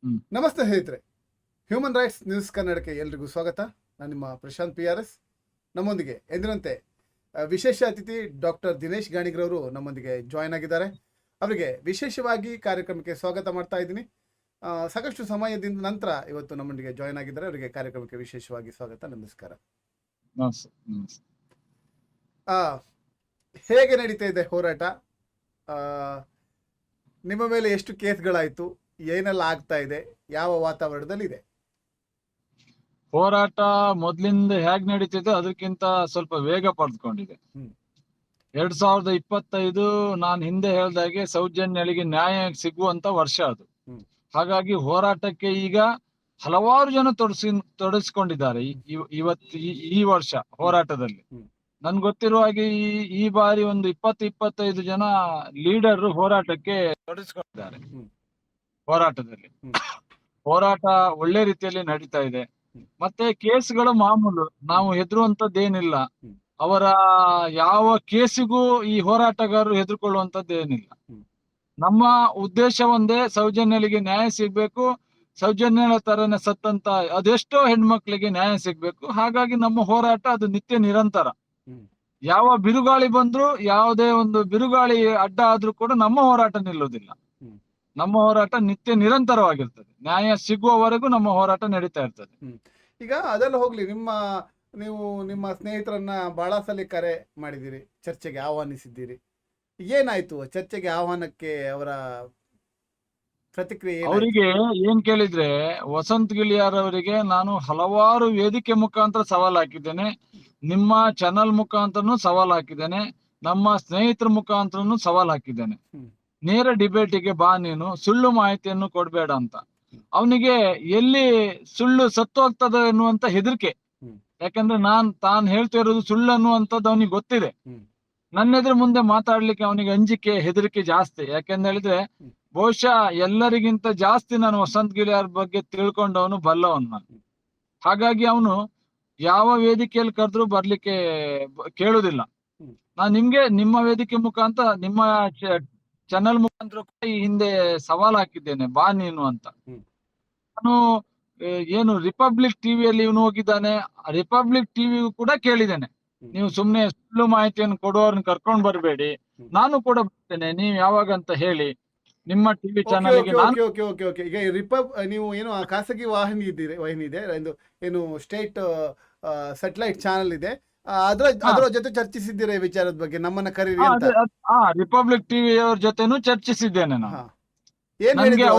ಹ್ಮ್. ನಮಸ್ತೆ ಸ್ನೇಹಿತರೆ, human rights news ಕನ್ನಡಕ್ಕೆ ಎಲ್ರಿಗೂ ಸ್ವಾಗತ. ನಾನು ನಿಮ್ಮ ಪ್ರಶಾಂತ್ PRS. ನಮ್ಮೊಂದಿಗೆ ಎಂದಿನಂತೆ ವಿಶೇಷ ಅತಿಥಿ ಡಾಕ್ಟರ್ ದಿನೇಶ್ ಗಾಣಿಗ್ರವರು ನಮ್ಮೊಂದಿಗೆ ಜಾಯ್ನ್ ಆಗಿದ್ದಾರೆ. ಅವರಿಗೆ ವಿಶೇಷವಾಗಿ ಕಾರ್ಯಕ್ರಮಕ್ಕೆ ಸ್ವಾಗತ ಮಾಡ್ತಾ ಇದ್ದೀನಿ. ಸಾಕಷ್ಟು ಸಮಯದಿಂದ ನಂತರ ಇವತ್ತು ನಮ್ಮೊಂದಿಗೆ ಜಾಯ್ನ್ ಆಗಿದ್ದಾರೆ. ಅವರಿಗೆ ಕಾರ್ಯಕ್ರಮಕ್ಕೆ ವಿಶೇಷವಾಗಿ ಸ್ವಾಗತ, ನಮಸ್ಕಾರ. ಹೇಗೆ ನಡೀತಾ ಇದೆ ಹೋರಾಟ? ನಿಮ್ಮ ಮೇಲೆ ಎಷ್ಟು ಕೇಸ್ಗಳಾಯಿತು? ಏನೆಲ್ಲ ಆಗ್ತಾ ಇದೆ? ಯಾವ ವಾತಾವರಣದಲ್ಲಿ ಇದೆ ಹೋರಾಟ? ಮೊದ್ಲಿಂದ ಹೇಗ್ ನಡೀತಿದೆ ಅದಕ್ಕಿಂತ ಸ್ವಲ್ಪ ವೇಗ ಪಡೆದುಕೊಂಡಿದೆ. 2025 ನಾನು ಹಿಂದೆ ಹೇಳ್ದಾಗೆ ಸೌಜನ್ಯಳಿಗೆ ನ್ಯಾಯ ಸಿಗುವಂತ ವರ್ಷ ಅದು. ಹಾಗಾಗಿ ಹೋರಾಟಕ್ಕೆ ಈಗ ಹಲವಾರು ಜನ ತೊಡಗಿಸಿಕೊಂಡಿದ್ದಾರೆ ಈ ವರ್ಷ ಹೋರಾಟದಲ್ಲಿ. ನನ್ ಗೊತ್ತಿರುವ ಹಾಗೆ ಈ ಬಾರಿ ಒಂದು 20-25 ಜನ ಲೀಡರ್ ಹೋರಾಟಕ್ಕೆ ತೊಡಗಿಸಿಕೊಂಡಿದ್ದಾರೆ. ಹೋರಾಟದಲ್ಲಿ ಹೋರಾಟ ಒಳ್ಳೆ ರೀತಿಯಲ್ಲಿ ನಡೀತಾ ಇದೆ. ಮತ್ತೆ ಕೇಸ್ಗಳು ಮಾಮೂಲು, ನಾವು ಹೆದರುವಂತದ್ದೇನಿಲ್ಲ. ಅವರ ಯಾವ ಕೇಸಿಗೂ ಈ ಹೋರಾಟಗಾರರು ಹೆದರ್ಕೊಳ್ಳುವಂತದ್ದೇನಿಲ್ಲ. ನಮ್ಮ ಉದ್ದೇಶ ಒಂದೇ, ಸೌಜನ್ಯಳಿಗೆ ನ್ಯಾಯ ಸಿಗ್ಬೇಕು. ಸೌಜನ್ಯಳ ತರನೇ ಸತ್ತಂತ ಅದೆಷ್ಟೋ ಹೆಣ್ಮಕ್ಳಿಗೆ ನ್ಯಾಯ ಸಿಗ್ಬೇಕು. ಹಾಗಾಗಿ ನಮ್ಮ ಹೋರಾಟ ಅದು ನಿತ್ಯ ನಿರಂತರ. ಯಾವ ಬಿರುಗಾಳಿ ಬಂದ್ರು, ಯಾವುದೇ ಒಂದು ಬಿರುಗಾಳಿ ಅಡ್ಡ ಆದ್ರೂ ಕೂಡ ನಮ್ಮ ಹೋರಾಟ ನಿಲ್ಲುವುದಿಲ್ಲ. ನಮ್ಮ ಹೋರಾಟ ನಿತ್ಯ ನಿರಂತರವಾಗಿರ್ತದೆ. ನ್ಯಾಯ ಸಿಗುವವರೆಗೂ ನಮ್ಮ ಹೋರಾಟ ನಡೀತಾ ಇರ್ತದೆ. ಈಗ ಅದೆಲ್ಲ ಹೋಗ್ಲಿ, ನೀವು ನಿಮ್ಮ ಸ್ನೇಹಿತರನ್ನ ಬಹಳ ಸಲ ಕರೆ ಮಾಡಿದ್ದೀರಿ, ಚರ್ಚೆಗೆ ಆಹ್ವಾನಿಸಿದ್ದೀರಿ. ಏನಾಯ್ತು ಚರ್ಚೆಗೆ ಆಹ್ವಾನಕ್ಕೆ? ಅವರ ಪ್ರತಿಕ್ರಿಯೆ ಅವರಿಗೆ ಏನ್ ಕೇಳಿದ್ರೆ, ವಸಂತ್ ಗಿಳಿಯಾರ್ ಅವರಿಗೆ ನಾನು ಹಲವಾರು ವೇದಿಕೆ ಮುಖಾಂತರ ಸವಾಲ್ ಹಾಕಿದ್ದೇನೆ, ನಿಮ್ಮ ಚಾನಲ್ ಮುಖಾಂತರನು ಸವಾಲ್ ಹಾಕಿದ್ದೇನೆ, ನಮ್ಮ ಸ್ನೇಹಿತರ ಮುಖಾಂತರನು ಸವಾಲ್ ಹಾಕಿದ್ದೇನೆ. ನೇರ ಡಿಬೇಟಿಗೆ ಬಾ, ನೀನು ಸುಳ್ಳು ಮಾಹಿತಿಯನ್ನು ಕೊಡ್ಬೇಡ ಅಂತ. ಅವನಿಗೆ ಎಲ್ಲಿ ಸುಳ್ಳು ಸತ್ತು ಹೋಗ್ತದ ಎನ್ನುವಂತ ಹೆದರಿಕೆ. ಯಾಕಂದ್ರೆ ತಾನು ಹೇಳ್ತಾ ಇರೋದು ಸುಳ್ಳು ಅನ್ನುವಂಥದ್ದು ಅವನಿಗೆ ಗೊತ್ತಿದೆ. ನನ್ನ ಎದುರು ಮುಂದೆ ಮಾತಾಡ್ಲಿಕ್ಕೆ ಅವನಿಗೆ ಅಂಜಿಕೆ, ಹೆದರಿಕೆ ಜಾಸ್ತಿ. ಯಾಕೆಂತ ಹೇಳಿದ್ರೆ ಬಹುಶಃ ಎಲ್ಲರಿಗಿಂತ ಜಾಸ್ತಿ ನಾನು ವಸಂತ್ ಗಿಳಿಯಾರ್ ಬಗ್ಗೆ ತಿಳ್ಕೊಂಡವನು, ಬಲ್ಲವನು ನಾನು. ಹಾಗಾಗಿ ಅವನು ಯಾವ ವೇದಿಕೆಯಲ್ಲಿ ಕರೆದ್ರು ಬರ್ಲಿಕ್ಕೆ ಕೇಳುದಿಲ್ಲ. ನಾನು ನಿಮ್ಮ ವೇದಿಕೆ ಮುಖಾಂತರ, ನಿಮ್ಮ ಚಾನಲ್ ಮುಖಾಂತರ ಈ ಹಿಂದೆ ಸವಾಲ್ ಹಾಕಿದ್ದೇನೆ, ಬಾ ನೀನು ಅಂತ. ನಾನು ಏನು ರಿಪಬ್ಲಿಕ್ ಟಿವಿಯಲ್ಲಿ ಇವನು ಹೋಗಿದ್ದಾನೆ, ರಿಪಬ್ಲಿಕ್ ಟಿವಿಗೂ ಕೂಡ ಕೇಳಿದ್ದೇನೆ, ನೀವು ಸುಮ್ನೆ ಸುಳ್ಳು ಮಾಹಿತಿಯನ್ನು ಕೊಡುವವ್ರನ್ನ ಕರ್ಕೊಂಡ್ ಬರ್ಬೇಡಿ, ನಾನು ಕೂಡ ಬರ್ತೇನೆ, ನೀವು ಯಾವಾಗಂತ ಹೇಳಿ ನಿಮ್ಮ ಟಿವಿ ಚಾನಲ್ ಗೆ. ಈಗ ನೀವು ಏನು ಖಾಸಗಿ ವಾಹಿನಿ ಇದೆ, ಏನು ಸ್ಟೇಟ್ ಸ್ಯಾಟಲೈಟ್ ಚಾನಲ್ ಇದೆ, ಅದರ ಜೊತೆ ಚರ್ಚಿಸಿದ್ದೀರಾ ಈ ವಿಚಾರದ ಬಗ್ಗೆ? ನಮ್ಮನ್ನ ಕರೀರಿ ಅಂತ. ರಿಪಬ್ಲಿಕ್ ಟಿವಿ ಅವ್ರ ಜೊತೆನೂ ಚರ್ಚಿಸಿದ್ದೇನೆ ನಾನು. ಏನ್ ಹೇಳಿದ್ರು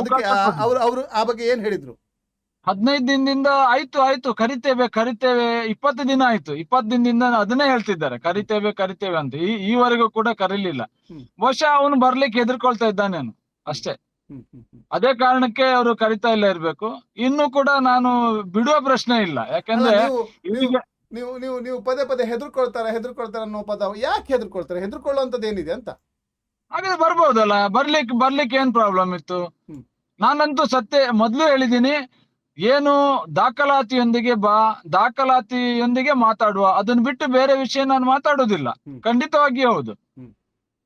ಅವರು ಆ ಬಗ್ಗೆ ಏನ್ ಹೇಳಿದ್ರು? 15 ದಿನದಿಂದ ಆಯ್ತು ಕರಿತೇವೆ 20 ದಿನ ಆಯ್ತು. 20 ದಿನದಿಂದ ಅದನ್ನೇ ಹೇಳ್ತಿದ್ದಾರೆ, ಕರಿತೇವೆ ಅಂತ. ಈವರೆಗೂ ಕೂಡ ಕರೀಲಿಲ್ಲ. ಬಹುಶಃ ಅವನು ಬರ್ಲಿಕ್ಕೆ ಹೆದರ್ಕೊಳ್ತಾ ಇದ್ದಾನೇನು ಅಷ್ಟೇ. ಅದೇ ಕಾರಣಕ್ಕೆ ಅವರು ಕರಿತಾ ಇಲ್ಲ ಇರ್ಬೇಕು. ಇನ್ನು ಕೂಡ ನಾನು ಬಿಡುವ ಪ್ರಶ್ನೆ ಇಲ್ಲ. ಯಾಕಂದ್ರೆ ನೀವು ಪದೇ ಹೆದರ್ಕೊಳ್ತಾರೆ ಅನ್ನೋ ಪದ ಯಾಕೆ ಹೆದರ್ಕೊಳ್ತಾರೆ? ಹೆದರ್ಕೊಳ್ಳುವಂತದ್ದು ಏನಿದೆ ಅಂತ? ಹಾಗಾದ್ರೆ ಬರ್ಬೋದಲ್ಲ, ಬರ್ಲಿಕ್ಕೆ ಏನ್ ಪ್ರಾಬ್ಲಮ್ ಇತ್ತು? ನಾನಂತೂ ಮೊದ್ಲು ಹೇಳಿದೀನಿ, ಏನು ದಾಖಲಾತಿಯೊಂದಿಗೆ ಬಾ, ದಾಖಲಾತಿಯೊಂದಿಗೆ ಮಾತಾಡುವ, ಅದನ್ನ ಬಿಟ್ಟು ಬೇರೆ ವಿಷಯ ನಾನು ಮಾತಾಡುದಿಲ್ಲ. ಖಂಡಿತವಾಗಿ ಹೌದು,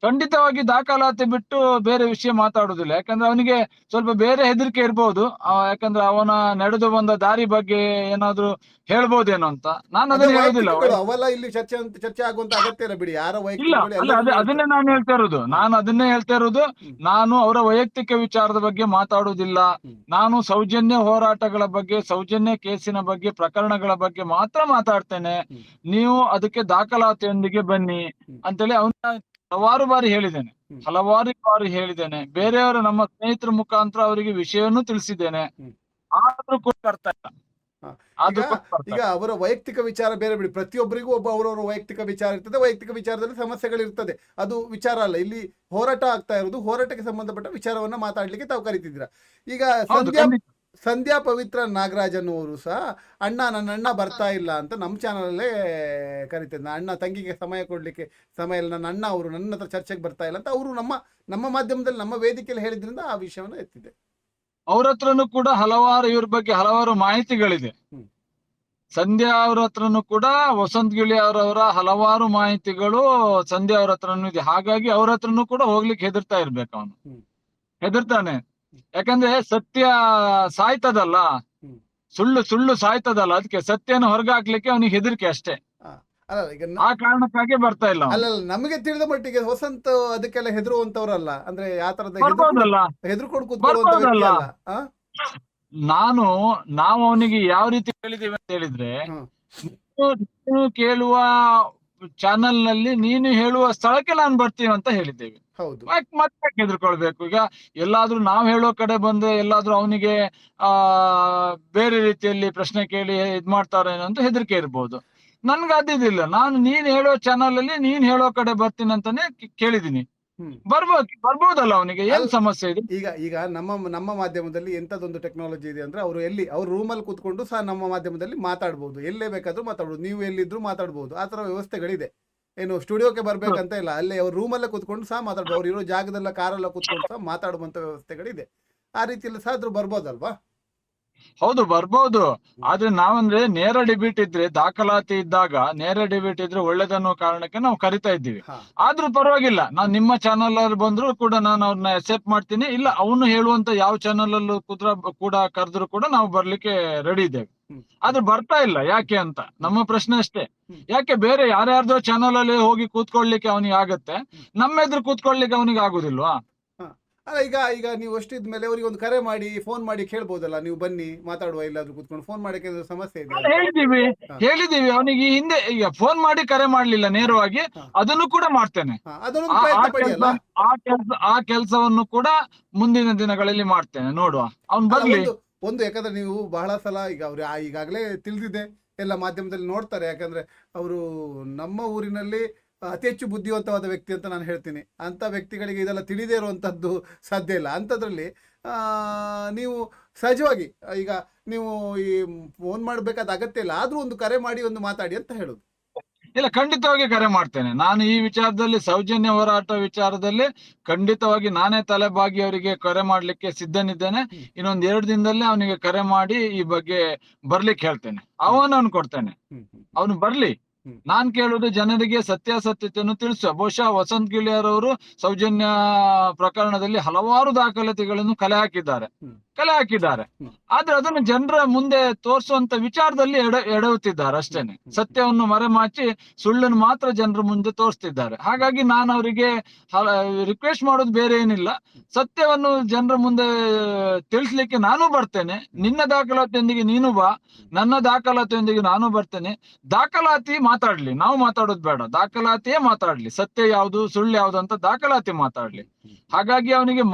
ಖಂಡಿತವಾಗಿ ದಾಖಲಾತಿ ಬಿಟ್ಟು ಬೇರೆ ವಿಷಯ ಮಾತಾಡುದಿಲ್ಲ. ಯಾಕಂದ್ರೆ ಅವನಿಗೆ ಸ್ವಲ್ಪ ಬೇರೆ ಹೆದರಿಕೆ ಇರ್ಬೋದು. ಯಾಕಂದ್ರೆ ಅವನ ನಡೆದು ಬಂದ ದಾರಿ ಬಗ್ಗೆ ಏನಾದ್ರು ಹೇಳ್ಬೋದೇನೋ ಅಂತ. ನಾನು ಅದನ್ನ ಹೇಳುದಿಲ್ಲ. ಅವೆಲ್ಲ ಇಲ್ಲಿ ಚರ್ಚೆ ಆಗುವಂತ ಅಗತ್ಯ ಇಲ್ಲ ಬಿಡಿ. ಯಾರ ಅದನ್ನೇ ನಾನು ಹೇಳ್ತಾ ಇರೋದು. ನಾನು ಅವರ ವೈಯಕ್ತಿಕ ವಿಚಾರದ ಬಗ್ಗೆ ಮಾತಾಡುವುದಿಲ್ಲ. ನಾನು ಸೌಜನ್ಯ ಹೋರಾಟಗಳ ಬಗ್ಗೆ, ಸೌಜನ್ಯ ಕೇಸಿನ ಬಗ್ಗೆ, ಪ್ರಕರಣಗಳ ಬಗ್ಗೆ ಮಾತ್ರ ಮಾತಾಡ್ತೇನೆ. ನೀವು ಅದಕ್ಕೆ ದಾಖಲಾತಿಯೊಂದಿಗೆ ಬನ್ನಿ ಅಂತೇಳಿ ಅವನ ಹಲವಾರು ಬಾರಿ ಹೇಳಿದ್ದೇನೆ. ಬೇರೆಯವರು, ನಮ್ಮ ಸ್ನೇಹಿತರ ಮುಖಾಂತರ ಅವರಿಗೆ ವಿಷಯವನ್ನು ತಿಳಿಸಿದ್ದೇನೆ. ಆದ್ರೂ ಕೂಡ ಅರ್ಥ ಇಲ್ಲ. ಈಗ ಅವರ ವೈಯಕ್ತಿಕ ವಿಚಾರ ಬೇರೆ ಬಿಡಿ, ಪ್ರತಿಯೊಬ್ಬರಿಗೂ ಅವರವರ ವೈಯಕ್ತಿಕ ವಿಚಾರ ಇರ್ತದೆ. ವೈಯಕ್ತಿಕ ವಿಚಾರದಲ್ಲಿ ಸಮಸ್ಯೆಗಳಿರ್ತದೆ, ಅದು ವಿಚಾರ ಅಲ್ಲ. ಇಲ್ಲಿ ಹೋರಾಟ ಆಗ್ತಾ ಇರೋದು, ಹೋರಾಟಕ್ಕೆ ಸಂಬಂಧಪಟ್ಟ ವಿಚಾರವನ್ನ ಮಾತಾಡ್ಲಿಕ್ಕೆ ತಾವು ಕರಿತಿದ್ದೀರಾ. ಈಗ ಸಂಧ್ಯಾ ಪವಿತ್ರ ನಾಗರಾಜ್ ಅನ್ನುವರು ಸಹ ನನ್ನ ಅಣ್ಣ ಬರ್ತಾ ಇಲ್ಲ ಅಂತ ನಮ್ಮ ಚಾನಲಲ್ಲೇ ಕರಿತಿದ್ದ. ಅಣ್ಣ ತಂಗಿಗೆ ಸಮಯ ಕೊಡ್ಲಿಕ್ಕೆ ಸಮಯ ಇಲ್ಲ, ನನ್ನ ಅಣ್ಣ ಅವರು ನನ್ನ ಹತ್ರ ಚರ್ಚೆಗೆ ಬರ್ತಾ ಇಲ್ಲ ಅಂತ ಅವರು ನಮ್ಮ ಮಾಧ್ಯಮದಲ್ಲಿ, ನಮ್ಮ ವೇದಿಕೆಯಲ್ಲಿ ಹೇಳಿದ್ರಿಂದ ಆ ವಿಷಯವನ್ನು ಎತ್ತಿದೆ. ಅವ್ರ ಹತ್ರನು ಕೂಡ ಇವ್ರ ಬಗ್ಗೆ ಹಲವಾರು ಮಾಹಿತಿಗಳಿದೆ. ಸಂಧ್ಯಾ ಅವ್ರ ಹತ್ರನು ಕೂಡ ವಸಂತ್ ಗಿಳಿಯಾರ್ ಹಲವಾರು ಮಾಹಿತಿಗಳು ಸಂಧ್ಯಾ ಅವ್ರ ಹತ್ರನು ಇದೆ. ಹಾಗಾಗಿ ಅವ್ರ ಹತ್ರನು ಕೂಡ ಹೋಗ್ಲಿಕ್ಕೆ ಹೆದರ್ತಾ ಇರ್ಬೇಕು. ಅವನು ಹೆದರ್ತಾನೆ. ಯಾಕಂದ್ರೆ ಸತ್ಯ ಸಾಯ್ತದಲ್ಲ, ಹ್ಮ್. ಸುಳ್ಳು ಸಾಯ್ತದಲ್ಲ, ಅದಕ್ಕೆ ಸತ್ಯನ ಹೊರಗಾಕ್ಲಿಕ್ಕೆ ಅವನಿಗೆ ಹೆದರಿಕೆ ಅಷ್ಟೇ. ಆ, ಅಲ್ಲ ಈಗ ಆ ಕಾರಣಕ್ಕಾಗಿ ಬರ್ತಾ ಇಲ್ಲ ಅವ್ನು. ಅಲ್ಲಲ್ಲ ನಮಗೆ ತಿಳಿದ ಮಟ್ಟಿಗೆ ವಸಂತ್ ಅದಕ್ಕೆಲ್ಲ ಹೆದರುವಂತವ್ರಲ್ಲ, ಅಂದ್ರೆ ಯಾವ ತರದ ಬರ್ಬೋದಲ್ಲ, ಹೆದರ್ಕೊಂಡು ಕೂತ್ಕೊಳ್ಳುವಂತ ವ್ಯಕ್ತಿ ಬರ್ಬೋದಲ್ಲ. ಅಲ್ಲ. ಆ? ನಾವು ಅವನಿಗೆ ಯಾವ ರೀತಿ ಹೇಳಿದೀವಿ ಅಂತ ಹೇಳಿದ್ರೆ, ಹ್ಮ್. ನೀನು ಕೇಳುವ ಚಾನಲ್ ನಲ್ಲಿ ನೀನು ಹೇಳುವ ಸ್ಥಳಕ್ಕೆ ನಾನು ಬರ್ತೀವಿ ಅಂತ ಹೇಳಿದ್ದೇವೆ. ಹೌದು. ಮತ್ತೆ ಹೆದರ್ಕೊಳ್ಬೇಕು? ಈಗ ಎಲ್ಲಾದ್ರೂ ನಾವ್ ಹೇಳೋ ಕಡೆ ಬಂದ್ರೆ ಎಲ್ಲಾದ್ರೂ ಅವನಿಗೆ ಬೇರೆ ರೀತಿಯಲ್ಲಿ ಪ್ರಶ್ನೆ ಕೇಳಿ ಇದ್ ಮಾಡ್ತಾರೇನೋ ಅಂತ ಹೆದರಿಕೆ ಇರ್ಬೋದು. ನನ್ಗೆ ಅದಿದಿಲ್ಲ. ನೀನ್ ಹೇಳೋ ಚಾನಲ್ ಅಲ್ಲಿ ನೀನ್ ಹೇಳೋ ಕಡೆ ಬರ್ತೀನಿ ಅಂತಾನೆ ಕೇಳಿದೀನಿ. ಹ್ಮ್. ಬರ್ಬೋದಲ್ಲ ಅವನಿಗೆ, ಏನ್ ಅಲ್ಲ, ಸಮಸ್ಯೆ ಇದೆ? ಈಗ ನಮ್ಮ ಮಾಧ್ಯಮದಲ್ಲಿ ಎಂತದೊಂದು ಟೆಕ್ನಾಲಜಿ ಇದೆ ಅಂದ್ರೆ ಅವ್ರ ರೂಮಲ್ಲಿ ಕೂತ್ಕೊಂಡು ಸಹ ನಮ್ಮ ಮಾಧ್ಯಮದಲ್ಲಿ ಮಾತಾಡ್ಬೋದು, ಎಲ್ಲೇ ಬೇಕಾದ್ರೂ ಮಾತಾಡ್ಬೋದು, ನೀವು ಎಲ್ಲಿದ್ರು ಮಾತಾಡ್ಬೋದು. ಆ ತರ ವ್ಯವಸ್ಥೆಗಳಿದೆ. ಏನು ಸ್ಟುಡಿಯೋಕ್ಕೆ ಬರ್ಬೇಕಂತ ಇಲ್ಲ, ಅಲ್ಲೇ ಅವ್ರ ರೂಮಲ್ಲೇ ಕೂತ್ಕೊಂಡು ಸಹ ಮಾತಾಡ್ಬೋದು, ಅವ್ರು ಇರೋ ಜಾಗದಲ್ಲ ಕಾರಲ್ಲ ಕೂತ್ಕೊಂಡು ಸಹ ಮಾತಾಡುವಂತ ವ್ಯವಸ್ಥೆಗಳಿದೆ. ಆ ರೀತಿಯಲ್ಲಿ ಸಹ ಆದ್ರೂ ಬರ್ಬೋದಲ್ವಾ? ಹೌದು, ಬರ್ಬೋದು. ಆದ್ರೆ ನಾವಂದ್ರೆ ನೇರ ಡಿಬೇಟ್ ಇದ್ರೆ, ದಾಖಲಾತಿ ಇದ್ದಾಗ ನೇರ ಡಿಬೇಟ್ ಇದ್ರೆ ಒಳ್ಳೇದನ್ನೋ ಕಾರಣಕ್ಕೆ ನಾವು ಕರಿತಾ ಇದ್ದೀವಿ. ಹಾ. ಆದ್ರೂ ಪರವಾಗಿಲ್ಲ, ನಾನ್ ನಿಮ್ಮ ಚಾನಲ್ ಅಲ್ಲಿ ಬಂದ್ರು ಕೂಡ ನಾನು ಅವ್ರನ್ನ ಅಕ್ಸೆಪ್ಟ್ ಮಾಡ್ತೀನಿ. ಇಲ್ಲ ಅವನು ಹೇಳುವಂತ ಯಾವ ಚಾನಲ್ ಅಲ್ಲೂ ಕೂಡ ಕರೆದ್ರು ಕೂಡ ನಾವು ಬರ್ಲಿಕ್ಕೆ ರೆಡಿ ಇದ್ದೇವೆ. ಹ್ಮ್. ಆದ್ರೆ ಬರ್ತಾ ಇಲ್ಲ ಯಾಕೆ ಅಂತ ನಮ್ಮ ಪ್ರಶ್ನೆ ಅಷ್ಟೇ. ಹ್ಮ್. ಯಾಕೆ ಬೇರೆ ಯಾರ್ಯಾರ್ದೋ ಚಾನಲ್ ಅಲ್ಲಿ ಹೋಗಿ ಕೂತ್ಕೊಳ್ಲಿಕ್ಕೆ ಅವನಿಗೆ ಆಗತ್ತೆ, ನಮ್ಮ ಎದುರು ಕೂತ್ಕೊಳ್ಲಿಕ್ಕೆ ಅವನಿಗೆ ಆಗುದಿಲ್ವಾ? ಹಾ. ಅಲ್ಲ, ಈಗ ನೀವು ಅಷ್ಟಿದ್ಮೇಲೆ ಅವರಿಗೆ ಒಂದು ಕರೆ ಮಾಡಿ ಫೋನ್ ಮಾಡಿ ಕೇಳ್ಬೋದಲ್ಲ, ನೀವು ಬನ್ನಿ ಮಾತಾಡುವ, ಇಲ್ಲಾದ್ರೂ ಕೂತ್ಕೊಂಡು ಫೋನ್ ಮಾಡಕ್ಕೆ ಏನಾದ್ರು ಸಮಸ್ಯೆ ಇದೆ ಅಂತ? ಹಾ. ಹೇಳಿದೀವಿ ಅವನಿಗೆ ಹಿಂದೆ. ಈಗ ಫೋನ್ ಮಾಡಿ ಕರೆ ಮಾಡ್ಲಿಲ್ಲ ನೇರವಾಗಿ, ಹಾ. ಅದನ್ನು ಕೂಡ ಮಾಡ್ತೇನೆ. ಹಾ, ಅದನ್ನೊಂದು ಪ್ರಯತ್ನ ಪಡಿ ಅಲ್ಲ. ಆ ಕೆಲಸವನ್ನು ಕೂಡ ಮುಂದಿನ ದಿನಗಳಲ್ಲಿ ಮಾಡ್ತೇನೆ. ನೋಡುವ, ಅವ್ನ್ ಅಲ್ಲ, ಬರ್ಲಿ. ಒಂದು ಯಾಕಂದ್ರೆ ನೀವು ಬಹಳ ಸಲ ಈಗ ಅವ್ರು ಈಗಾಗಲೇ ತಿಳಿದಿದೆ, ಎಲ್ಲ ಮಾಧ್ಯಮದಲ್ಲಿ ನೋಡ್ತಾರೆ. ಯಾಕಂದ್ರೆ ಅವರು ನಮ್ಮ ಊರಿನಲ್ಲಿ ಅತಿ ಹೆಚ್ಚು ಬುದ್ಧಿವಂತವಾದ ವ್ಯಕ್ತಿ ಅಂತ ನಾನು ಹೇಳ್ತೀನಿ. ಅಂತ ವ್ಯಕ್ತಿಗಳಿಗೆ ಇದೆಲ್ಲ ತಿಳಿದೇ ಇರುವಂತದ್ದು ಸಾಧ್ಯ ಇಲ್ಲ. ಅಂಥದ್ರಲ್ಲಿ ನೀವು ಸಹಜವಾಗಿ ಈಗ ನೀವು ಈ ಫೋನ್ ಮಾಡಬೇಕಾದ ಅಗತ್ಯ ಇಲ್ಲ, ಆದ್ರೂ ಒಂದು ಕರೆ ಮಾಡಿ ಒಂದು ಮಾತಾಡಿ ಅಂತ ಹೇಳುದು. ಇಲ್ಲ, ಖಂಡಿತವಾಗಿ ಕರೆ ಮಾಡ್ತೇನೆ. ನಾನು ಈ ವಿಚಾರದಲ್ಲಿ, ಸೌಜನ್ಯ ಹೋರಾಟ ವಿಚಾರದಲ್ಲಿ ಖಂಡಿತವಾಗಿ ನಾನೇ ತಲೆಬಾಗಿ ಅವರಿಗೆ ಕರೆ ಮಾಡ್ಲಿಕ್ಕೆ ಸಿದ್ಧನಿದ್ದೇನೆ. ಇನ್ನೊಂದ್ 2 ದಿನದಲ್ಲಿ ಅವನಿಗೆ ಕರೆ ಮಾಡಿ ಈ ಬಗ್ಗೆ ಬರ್ಲಿಕ್ಕೆ ಹೇಳ್ತೇನೆ, ಆಹ್ವಾನವನ್ನು ಕೊಡ್ತೇನೆ. ಅವನು ಬರ್ಲಿ. ನಾನ್ ಕೇಳುವುದು ಜನರಿಗೆ ಸತ್ಯಾಸತ್ಯತೆಯನ್ನು ತಿಳಿಸುವ. ಬಹುಶಃ ವಸಂತ್ ಗಿಳಿಯರವರು ಸೌಜನ್ಯ ಪ್ರಕರಣದಲ್ಲಿ ಹಲವಾರು ದಾಖಲಾತಿಗಳನ್ನು ಕಲೆ ಹಾಕಿದ್ದಾರೆ. ಆದ್ರೆ ಅದನ್ನು ಜನರ ಮುಂದೆ ತೋರಿಸುವಂತ ವಿಚಾರದಲ್ಲಿ ಎಡವುತ್ತಿದ್ದಾರೆ ಅಷ್ಟೇನೆ. ಸತ್ಯವನ್ನು ಮರೆಮಾಚಿ ಸುಳ್ಳನ್ನು ಮಾತ್ರ ಜನರ ಮುಂದೆ ತೋರಿಸ್ತಿದ್ದಾರೆ. ಹಾಗಾಗಿ ನಾನು ಅವರಿಗೆ ರಿಕ್ವೆಸ್ಟ್ ಮಾಡೋದು ಬೇರೆ ಏನಿಲ್ಲ. ಸತ್ಯವನ್ನು ಜನರ ಮುಂದೆ ತಿಳಿಸ್ಲಿಕ್ಕೆ ನಾನು ಬರ್ತೇನೆ. ನಿನ್ನ ದಾಖಲಾತಿಯೊಂದಿಗೆ ನೀನು ಬಾ, ನನ್ನ ದಾಖಲಾತಿಯೊಂದಿಗೆ ನಾನು ಬರ್ತೇನೆ. ದಾಖಲಾತಿ ಮಾತಾಡ್ಲಿ, ನಾವು ಮಾತಾಡೋದು ಬೇಡ, ದಾಖಲಾತಿಯೇ ಮಾತಾಡ್ಲಿ. ಸತ್ಯ ಯಾವುದು ಸುಳ್ಳು ಯಾವುದು ಅಂತ ದಾಖಲಾತಿ ಮಾತಾಡ್ಲಿ. ಹಾಗಾಗಿ ಅವನಿಗೆ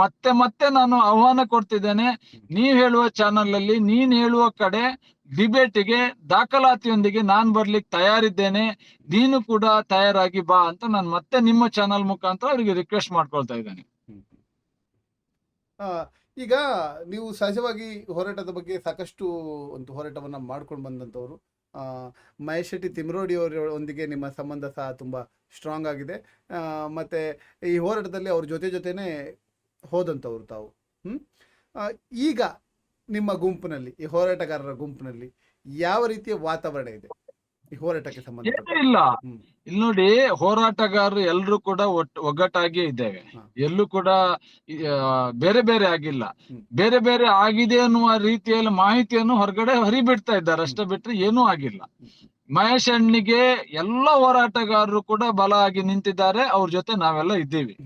ಮತ್ತೆ ನಾನು ಆಹ್ವಾನ ಕೊಡ್ತಿದ್ದೇನೆ. ನೀವ್ ಹೇಳುವ ಚಾನಲ್ ಅಲ್ಲಿ ನೀನ್ ಹೇಳುವ ಕಡೆ ಡಿಬೇಟಿಗೆ ದಾಖಲಾತಿಯೊಂದಿಗೆ ನಾನ್ ಬರ್ಲಿಕ್ಕೆ ತಯಾರಿದ್ದೇನೆ, ನೀನು ಕೂಡ ತಯಾರಾಗಿ ಬಾ ಅಂತ ನಾನು ಮತ್ತೆ ನಿಮ್ಮ ಚಾನಲ್ ಮುಖಾಂತರ ಅವರಿಗೆ ರಿಕ್ವೆಸ್ಟ್ ಮಾಡ್ಕೊಳ್ತಾ ಇದ್ದೇನೆ. ಈಗ ನೀವು ಸಹಜವಾಗಿ ಹೋರಾಟದ ಬಗ್ಗೆ ಸಾಕಷ್ಟು ಒಂದು ಹೋರಾಟವನ್ನ ಮಾಡ್ಕೊಂಡು ಬಂದಂಥವ್ರು. ಮಹೇಶ್ ಶೆಟ್ಟಿ ತಿಮ್ರೋಡಿ ಅವರೊಂದಿಗೆ ನಿಮ್ಮ ಸಂಬಂಧ ಸಹ ತುಂಬ ಸ್ಟ್ರಾಂಗ್ ಆಗಿದೆ. ಮತ್ತು ಈ ಹೋರಾಟದಲ್ಲಿ ಅವ್ರ ಜೊತೆನೇ ಹೋದಂಥವ್ರು ತಾವು. ಈಗ ನಿಮ್ಮ ಗುಂಪಿನಲ್ಲಿ, ಈ ಹೋರಾಟಗಾರರ ಗುಂಪಿನಲ್ಲಿ ಯಾವ ರೀತಿಯ ವಾತಾವರಣ ಇದೆ ಈ ಹೋರಾಟಕ್ಕೆ ಸಂಬಂಧಪಟ್ಟ? ಇಲ್ಲ, ಇಲ್ಲಿ ನೋಡಿ, ಹೋರಾಟಗಾರರು ಎಲ್ಲರೂ ಕೂಡ ಒಗ್ಗಟ್ಟಾಗಿ ಇದ್ದೇವೆ. ಎಲ್ಲೂ ಕೂಡ ಬೇರೆ ಬೇರೆ ಆಗಿಲ್ಲ. ಬೇರೆ ಬೇರೆ ಆಗಿದೆ ಅನ್ನುವ ರೀತಿಯಲ್ಲಿ ಮಾಹಿತಿಯನ್ನು ಹೊರಗಡೆ ಹರಿಬಿಡ್ತಾ ಇದ್ದಾರೆ ಅಷ್ಟೇ, ಬಿಟ್ರೆ ಏನೂ ಆಗಿಲ್ಲ. ಮಹೇಶ್ ಅಣ್ಣಿಗೆ ಎಲ್ಲ ಹೋರಾಟಗಾರರು ಕೂಡ ಬಲ ಆಗಿ ನಿಂತಿದ್ದಾರೆ, ಅವ್ರ ಜೊತೆ ನಾವೆಲ್ಲ ಇದ್ದೀವಿ.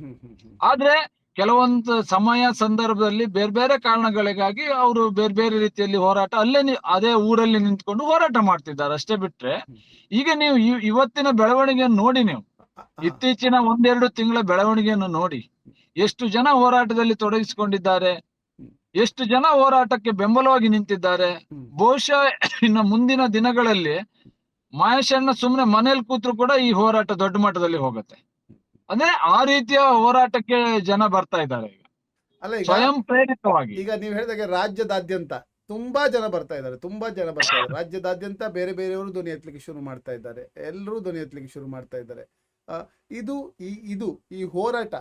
ಆದ್ರೆ ಕೆಲವೊಂದು ಸಮಯ ಸಂದರ್ಭದಲ್ಲಿ ಬೇರೆ ಬೇರೆ ಕಾರಣಗಳಿಗಾಗಿ ಅವರು ಬೇರೆ ಬೇರೆ ರೀತಿಯಲ್ಲಿ ಹೋರಾಟ ಅದೇ ಊರಲ್ಲಿ ನಿಂತ್ಕೊಂಡು ಹೋರಾಟ ಮಾಡ್ತಿದ್ದಾರೆ ಅಷ್ಟೇ, ಬಿಟ್ರೆ ಈಗ ನೀವು ಇವತ್ತಿನ ಬೆಳವಣಿಗೆಯನ್ನು ನೋಡಿ, ನೀವು ಇತ್ತೀಚಿನ 1-2 ತಿಂಗಳ ಬೆಳವಣಿಗೆಯನ್ನು ನೋಡಿ, ಎಷ್ಟು ಜನ ಹೋರಾಟದಲ್ಲಿ ತೊಡಗಿಸಿಕೊಂಡಿದ್ದಾರೆ, ಎಷ್ಟು ಜನ ಹೋರಾಟಕ್ಕೆ ಬೆಂಬಲವಾಗಿ ನಿಂತಿದ್ದಾರೆ. ಬಹುಶಃ ಇನ್ನು ಮುಂದಿನ ದಿನಗಳಲ್ಲಿ ಮಹೇಶ್ ಅಣ್ಣ ಸುಮ್ನೆ ಮನೇಲಿ ಕೂತ್ರು ಕೂಡ ಈ ಹೋರಾಟ ದೊಡ್ಡ ಮಟ್ಟದಲ್ಲಿ ಹೋಗುತ್ತೆ. ಅಂದ್ರೆ ಆ ರೀತಿಯ ಹೋರಾಟಕ್ಕೆ ಜನ ಬರ್ತಾ ಇದ್ದಾರೆ ಈಗ, ಅಲ್ಲ, ಸ್ವಯಂ ಪ್ರೇರಿತವಾಗಿ. ಈಗ ನೀವು ಹೇಳಿದಾಗೆ ರಾಜ್ಯದಾದ್ಯಂತ ತುಂಬಾ ಜನ ಬರ್ತಾ ಇದ್ದಾರೆ. ರಾಜ್ಯದಾದ್ಯಂತ ಬೇರೆ ಬೇರೆಯವರು ಧ್ವನಿ ಎತ್ತಲಿಕ್ಕೆ ಶುರು ಮಾಡ್ತಾ ಇದ್ದಾರೆ. ಎಲ್ಲರೂ ಧ್ವನಿ ಎತ್ತಲಿಕ್ಕೆ ಶುರು ಮಾಡ್ತಾ ಇದ್ದಾರೆ. ಈ ಹೋರಾಟ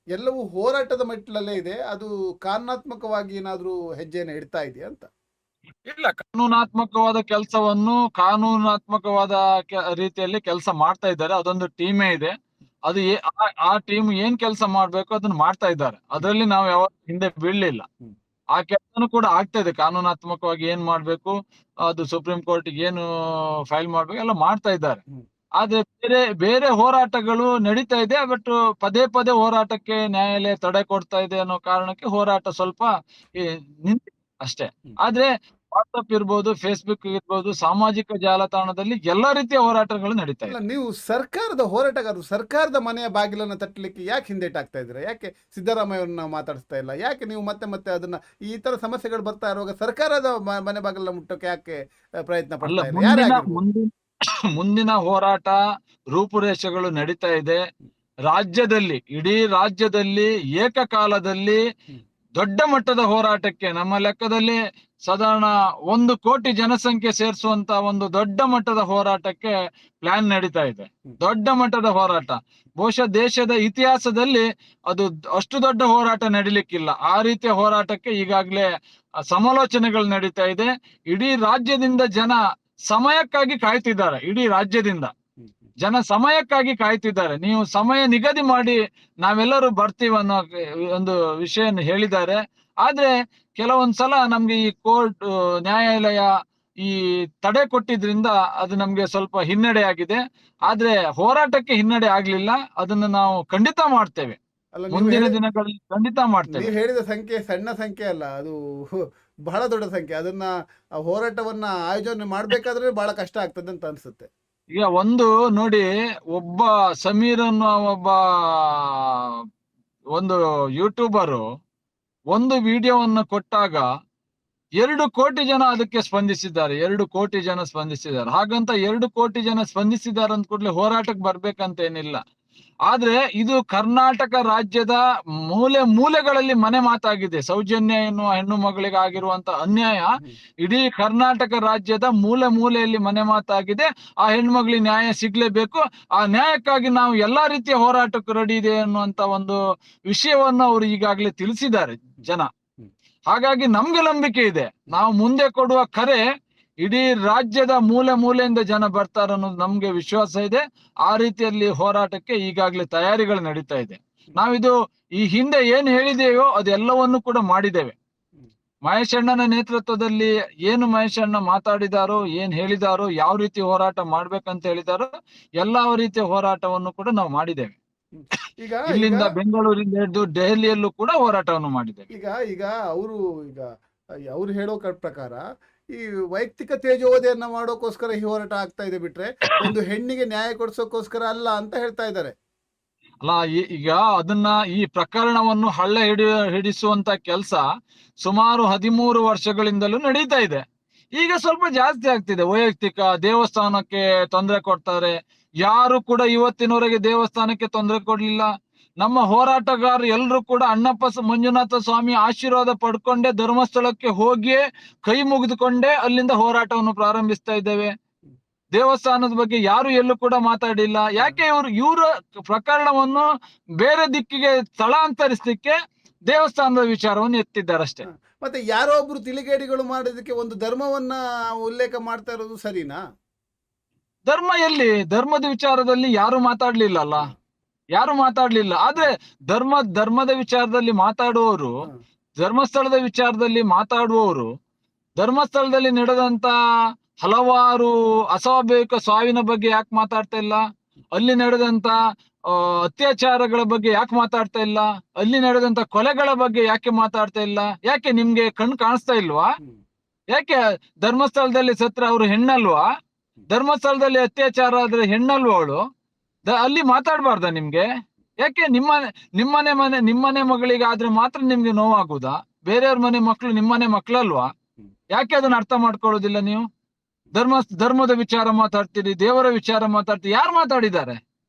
ಎಲ್ಲವೂ ಹೋರಾಟದ ಮಟ್ಟದಲ್ಲೇ ಇದೆ. ಅದು ಕಾನೂನಾತ್ಮಕವಾಗಿ ಏನಾದ್ರೂ ಹೆಜ್ಜೆಯನ್ನು ಇಡ್ತಾ ಇದೆಯಾ ಅಂತ? ಇಲ್ಲ, ಕಾನೂನಾತ್ಮಕವಾದ ಕೆಲಸವನ್ನು ಕಾನೂನಾತ್ಮಕವಾದ ರೀತಿಯಲ್ಲಿ ಕೆಲಸ ಮಾಡ್ತಾ ಇದ್ದಾರೆ. ಅದೊಂದು ಟೀಮೇ ಇದೆ. ಅದು ಆ ಟೀಮ್ ಏನ್ ಕೆಲಸ ಮಾಡ್ಬೇಕು ಅದನ್ನ ಮಾಡ್ತಾ ಇದ್ದಾರೆ. ಅದರಲ್ಲಿ ನಾವು ಯಾವ ಹಿಂದೆ ಬೀಳ್ಲಿಲ್ಲ. ಆ ಕೆಲಸನೂ ಕೂಡ ಆಗ್ತಾ ಇದೆ. ಕಾನೂನಾತ್ಮಕವಾಗಿ ಏನ್ ಮಾಡ್ಬೇಕು, ಅದು ಸುಪ್ರೀಂ ಕೋರ್ಟ್ ಏನು ಫೈಲ್ ಮಾಡ್ಬೇಕು ಎಲ್ಲ ಮಾಡ್ತಾ ಇದ್ದಾರೆ. ಆದ್ರೆ ಬೇರೆ ಬೇರೆ ಹೋರಾಟಗಳು ನಡೀತಾ ಇದೆ. ಬಟ್ ಪದೇ ಪದೇ ಹೋರಾಟಕ್ಕೆ ನ್ಯಾಯಾಲಯ ತಡೆ ಕೊಡ್ತಾ ಇದೆ ಅನ್ನೋ ಕಾರಣಕ್ಕೆ ಹೋರಾಟ ಸ್ವಲ್ಪ ನಿಂತಿದೆ ಅಷ್ಟೇ. ಆದ್ರೆ ವಾಟ್ಸಪ್ ಇರ್ಬೋದು, ಫೇಸ್ಬುಕ್ ಇರ್ಬೋದು, ಸಾಮಾಜಿಕ ಜಾಲತಾಣದಲ್ಲಿ ಎಲ್ಲಾ ರೀತಿಯ ಹೋರಾಟಗಳು ನಡೀತಾ ಇದೆ. ನೀವು ಸರ್ಕಾರದ ಹೋರಾಟಗಾರರು ಸರ್ಕಾರದ ಮನೆಯ ಬಾಗಿಲನ್ನು ತಟ್ಟಲಿಕ್ಕೆ ಯಾಕೆ ಹಿಂದೇಟಾಗ್ತಾ ಇದ್ದೀರಾ? ಯಾಕೆ ಸಿದ್ದರಾಮಯ್ಯವ್ರನ್ನ ಮಾತಾಡಿಸ್ತಾ ಇಲ್ಲ? ಯಾಕೆ ನೀವು ಮತ್ತೆ ಮತ್ತೆ ಅದನ್ನ ಈ ತರ ಸಮಸ್ಯೆಗಳು ಬರ್ತಾ ಇರುವಾಗ ಸರ್ಕಾರದ ಮನೆ ಬಾಗಿಲನ್ನ ಮುಟ್ಟೋಕೆ ಯಾಕೆ ಪ್ರಯತ್ನ ಅಲ್ಲ, ಪಡ್ತಾ ಇಲ್ಲ? ಯಾರೇ ಮುಂದಿನ ಹೋರಾಟ ರೂಪುರೇಷೆಗಳು ನಡೀತಾ ಇದೆ. ರಾಜ್ಯದಲ್ಲಿ, ಇಡೀ ರಾಜ್ಯದಲ್ಲಿ ಏಕಕಾಲದಲ್ಲಿ ದೊಡ್ಡ ಮಟ್ಟದ ಹೋರಾಟಕ್ಕೆ, ನಮ್ಮ ಲೆಕ್ಕದಲ್ಲಿ ಸಾಧಾರಣ 1 ಕೋಟಿ ಜನಸಂಖ್ಯೆ ಸೇರಿಸುವಂತ ಒಂದು ದೊಡ್ಡ ಮಟ್ಟದ ಹೋರಾಟಕ್ಕೆ ಪ್ಲಾನ್ ನಡೀತಾ ಇದೆ. ದೊಡ್ಡ ಮಟ್ಟದ ಹೋರಾಟ ಬಹುಶಃ ದೇಶದ ಇತಿಹಾಸದಲ್ಲಿ ಅದು ಅಷ್ಟು ದೊಡ್ಡ ಹೋರಾಟ ನಡೀಲಿಕ್ಕಿಲ್ಲ. ಆ ರೀತಿಯ ಹೋರಾಟಕ್ಕೆ ಈಗಾಗಲೇ ಸಮಾಲೋಚನೆಗಳು ನಡೀತಾ ಇದೆ. ಇಡೀ ರಾಜ್ಯದಿಂದ ಜನ ಸಮಯಕ್ಕಾಗಿ ಕಾಯ್ತಿದ್ದಾರೆ. ಇಡೀ ರಾಜ್ಯದಿಂದ ಜನ ಸಮಯಕ್ಕಾಗಿ ಕಾಯ್ತಿದ್ದಾರೆ. ನೀವು ಸಮಯ ನಿಗದಿ ಮಾಡಿ ನಾವೆಲ್ಲರೂ ಬರ್ತೀವಿ ಅನ್ನೋ ಒಂದು ವಿಷಯವನ್ನು ಹೇಳಿದ್ದಾರೆ. ಆದ್ರೆ ಕೆಲವೊಂದ್ಸಲ ನಮ್ಗೆ ಈ ಕೋರ್ಟ್, ನ್ಯಾಯಾಲಯ ಈ ತಡೆ ಕೊಟ್ಟಿದ್ರಿಂದ ಅದು ನಮ್ಗೆ ಸ್ವಲ್ಪ ಹಿನ್ನಡೆ ಆಗಿದೆ. ಆದ್ರೆ ಹೋರಾಟಕ್ಕೆ ಹಿನ್ನಡೆ ಆಗ್ಲಿಲ್ಲ. ಅದನ್ನ ನಾವು ಖಂಡಿತ ಮಾಡ್ತೇವೆ. ಮುಂದಿನ ದಿನಗಳಲ್ಲಿ ಖಂಡಿತ ಮಾಡ್ತೇವೆ. ನೀವು ಹೇಳಿದ ಸಂಖ್ಯೆ ಸಣ್ಣ ಸಂಖ್ಯೆ ಅಲ್ಲ, ಅದು ಬಹಳ ದೊಡ್ಡ ಸಂಖ್ಯೆ. ಅದನ್ನ ಹೋರಾಟವನ್ನ ಆಯೋಜನೆ ಮಾಡ್ಬೇಕಾದ್ರೆ ಬಹಳ ಕಷ್ಟ ಆಗ್ತದೆ ಅಂತ ಅನ್ಸುತ್ತೆ. ಈಗ ಒಂದು ನೋಡಿ, ಒಬ್ಬ ಸಮೀರ್ ಅನ್ನೋ ಒಂದು ಯೂಟ್ಯೂಬರು ಒಂದು ವಿಡಿಯೋವನ್ನು ಕೊಟ್ಟಾಗ 2 ಕೋಟಿ ಜನ ಅದಕ್ಕೆ ಸ್ಪಂದಿಸಿದ್ದಾರೆ. 2 ಕೋಟಿ ಜನ ಸ್ಪಂದಿಸಿದ್ದಾರೆ. ಹಾಗಂತ 2 ಕೋಟಿ ಜನ ಸ್ಪಂದಿಸಿದ್ದಾರೆ ಅಂದ ಕೂಡಲೇ ಹೋರಾಟಕ್ಕೆ ಬರ್ಬೇಕಂತ ಏನಿಲ್ಲ. ಆದ್ರೆ ಇದು ಕರ್ನಾಟಕ ರಾಜ್ಯದ ಮೂಲೆ ಮೂಲೆಗಳಲ್ಲಿ ಮನೆ ಮಾತಾಗಿದೆ. ಸೌಜನ್ಯ ಎನ್ನುವ ಹೆಣ್ಣು ಮಗಳಿಗೆ ಆಗಿರುವಂತ ಅನ್ಯಾಯ ಇಡೀ ಕರ್ನಾಟಕ ರಾಜ್ಯದ ಮೂಲೆ ಮೂಲೆಯಲ್ಲಿ ಮನೆ ಮಾತಾಗಿದೆ. ಆ ಹೆಣ್ಮಗಳಿಗೆ ನ್ಯಾಯ ಸಿಗ್ಲೇಬೇಕು. ಆ ನ್ಯಾಯಕ್ಕಾಗಿ ನಾವು ಎಲ್ಲಾ ರೀತಿಯ ಹೋರಾಟಕ್ಕೆ ರೆಡಿ ಇದೆ ಅನ್ನುವಂತ ಒಂದು ವಿಷಯವನ್ನು ಅವರು ಈಗಾಗಲೇ ತಿಳಿಸಿದ್ದಾರೆ ಜನ. ಹಾಗಾಗಿ ನಮ್ಗೆ ನಂಬಿಕೆ ಇದೆ. ನಾವು ಮುಂದೆ ಕೊಡುವ ಕರೆ ಇಡೀ ರಾಜ್ಯದ ಮೂಲೆ ಮೂಲೆಯಿಂದ ಜನ ಬರ್ತಾರೆ ಅನ್ನೋದು ನಮ್ಗೆ ವಿಶ್ವಾಸ ಇದೆ. ಆ ರೀತಿಯಲ್ಲಿ ಹೋರಾಟಕ್ಕೆ ಈಗಾಗಲೇ ತಯಾರಿಗಳು ನಡೀತಾ ಇದೆ. ನಾವಿದು ಈ ಹಿಂದೆ ಏನ್ ಹೇಳಿದೇವೋ ಅದೆಲ್ಲವನ್ನು ಕೂಡ ಮಾಡಿದ್ದೇವೆ. ಮಹೇಶ್ ಅಣ್ಣನ ನೇತೃತ್ವದಲ್ಲಿ ಏನು ಮಹೇಶ್ ಅಣ್ಣ ಮಾತಾಡಿದಾರೋ, ಏನ್ ಹೇಳಿದಾರೋ, ಯಾವ ರೀತಿ ಹೋರಾಟ ಮಾಡ್ಬೇಕಂತ ಹೇಳಿದಾರೋ ಎಲ್ಲಾ ರೀತಿಯ ಹೋರಾಟವನ್ನು ಕೂಡ ನಾವು ಮಾಡಿದ್ದೇವೆ. ಇಲ್ಲಿಂದ ಬೆಂಗಳೂರಿಂದ ಹಿಡಿದು ದೆಹಲಿಯಲ್ಲೂ ಕೂಡ ಹೋರಾಟವನ್ನು ಮಾಡಿದ್ದೇವೆ. ಈಗ ಅವರು ಹೇಳೋ ಪ್ರಕಾರ ಈ ವೈಯಕ್ತಿಕ ತೇಜೋವಧೆಯನ್ನ ಮಾಡೋಕೋಸ್ಕರ ಈ ಹೋರಾಟ ಆಗ್ತಾ ಇದೆ, ಬಿಟ್ರೆ ಒಂದು ಹೆಣ್ಣಿಗೆ ನ್ಯಾಯ ಕೊಡಿಸೋಕೋಸ್ಕರ ಅಲ್ಲ ಅಂತ ಹೇಳ್ತಾ ಇದ್ದಾರೆ. ಅಲ್ಲ, ಈಗ ಅದನ್ನ ಈ ಪ್ರಕರಣವನ್ನು ಹಳ್ಳ ಹಿಡಿಸುವಂತ ಕೆಲಸ ಸುಮಾರು 13 ವರ್ಷಗಳಿಂದಲೂ ನಡೀತಾ ಇದೆ. ಈಗ ಸ್ವಲ್ಪ ಜಾಸ್ತಿ ಆಗ್ತಿದೆ. ವೈಯಕ್ತಿಕ ದೇವಸ್ಥಾನಕ್ಕೆ ತೊಂದರೆ ಕೊಡ್ತಾರೆ. ಯಾರು ಕೂಡ ಇವತ್ತಿನವರೆಗೆ ದೇವಸ್ಥಾನಕ್ಕೆ ತೊಂದರೆ ಕೊಡ್ಲಿಲ್ಲ. ನಮ್ಮ ಹೋರಾಟಗಾರರು ಎಲ್ಲರೂ ಕೂಡ ಅಣ್ಣಪ್ಪ ಮಂಜುನಾಥ ಸ್ವಾಮಿ ಆಶೀರ್ವಾದ ಪಡ್ಕೊಂಡೆ ಧರ್ಮಸ್ಥಳಕ್ಕೆ ಹೋಗಿಯೇ ಕೈ ಮುಗಿದುಕೊಂಡೇ ಅಲ್ಲಿಂದ ಹೋರಾಟವನ್ನು ಪ್ರಾರಂಭಿಸ್ತಾ ಇದ್ದೇವೆ. ದೇವಸ್ಥಾನದ ಬಗ್ಗೆ ಯಾರು ಎಲ್ಲೂ ಕೂಡ ಮಾತಾಡಿಲ್ಲ. ಯಾಕೆ ಇವರ ಪ್ರಕರಣವನ್ನು ಬೇರೆ ದಿಕ್ಕಿಗೆ ಸ್ಥಳಾಂತರಿಸಲಿಕ್ಕೆ ದೇವಸ್ಥಾನದ ವಿಚಾರವನ್ನು ಎತ್ತಿದ್ದಾರೆ ಅಷ್ಟೇ. ಮತ್ತೆ ಯಾರೋ ಒಬ್ರು ತಿಳಿಗೇಡಿಗಳು ಮಾಡೋದಕ್ಕೆ ಒಂದು ಧರ್ಮವನ್ನ ಉಲ್ಲೇಖ ಮಾಡ್ತಾ ಇರೋದು ಸರಿನಾ? ಧರ್ಮ ಎಲ್ಲಿ? ಧರ್ಮದ ವಿಚಾರದಲ್ಲಿ ಯಾರು ಮಾತಾಡ್ಲಿಲ್ಲ ಅಲ್ಲ, ಯಾರು ಮಾತಾಡ್ಲಿಲ್ಲ. ಆದ್ರೆ ಧರ್ಮದ ವಿಚಾರದಲ್ಲಿ ಮಾತಾಡುವವರು, ಧರ್ಮಸ್ಥಳದ ವಿಚಾರದಲ್ಲಿ ಮಾತಾಡುವವರು, ಧರ್ಮಸ್ಥಳದಲ್ಲಿ ನಡೆದಂತ ಹಲವಾರು ಅಸ್ವಾಭಾವಿಕ ಸಾವಿನ ಬಗ್ಗೆ ಯಾಕೆ ಮಾತಾಡ್ತಾ ಇಲ್ಲ? ಅಲ್ಲಿ ನಡೆದಂತ ಅತ್ಯಾಚಾರಗಳ ಬಗ್ಗೆ ಯಾಕೆ ಮಾತಾಡ್ತಾ ಇಲ್ಲ? ಅಲ್ಲಿ ನಡೆದಂತ ಕೊಲೆಗಳ ಬಗ್ಗೆ ಯಾಕೆ ಮಾತಾಡ್ತಾ ಇಲ್ಲ? ಯಾಕೆ ನಿಮ್ಗೆ ಕಣ್ಣು ಕಾಣಿಸ್ತಾ ಇಲ್ವಾ? ಯಾಕೆ ಧರ್ಮಸ್ಥಳದಲ್ಲಿ ಸತ್ರ ಅವರು ಹೆಣ್ಣಲ್ವಾ? ಧರ್ಮಸ್ಥಳದಲ್ಲಿ ಅತ್ಯಾಚಾರ ಆದ್ರೆ ಹೆಣ್ಣಲ್ವಾ ಅವಳು? ಅಲ್ಲಿ ಮಾತಾಡ್ಬಾರ್ದ ನಿಮ್ಗೆ? ಯಾಕೆ ನಿಮ್ಮನೆ ಮಗಳಿಗೆ ಆದ್ರೆ ಮಾತ್ರ ನಿಮ್ಗೆ ನೋವಾಗುದಾ? ಬೇರೆಯವ್ರ ಮನೆ ಮಕ್ಳು ನಿಮ್ಮನೆ ಮಕ್ಳಲ್ವಾ? ಯಾಕೆ ಅದನ್ನ ಅರ್ಥ ಮಾಡ್ಕೊಳ್ಳೋದಿಲ್ಲ ನೀವು? ಧರ್ಮದ ವಿಚಾರ ಮಾತಾಡ್ತೀರಿ, ದೇವರ ವಿಚಾರ ಮಾತಾಡ್ತೀರಿ. ಯಾರು ಮಾತಾಡಿದ್ದಾರೆ?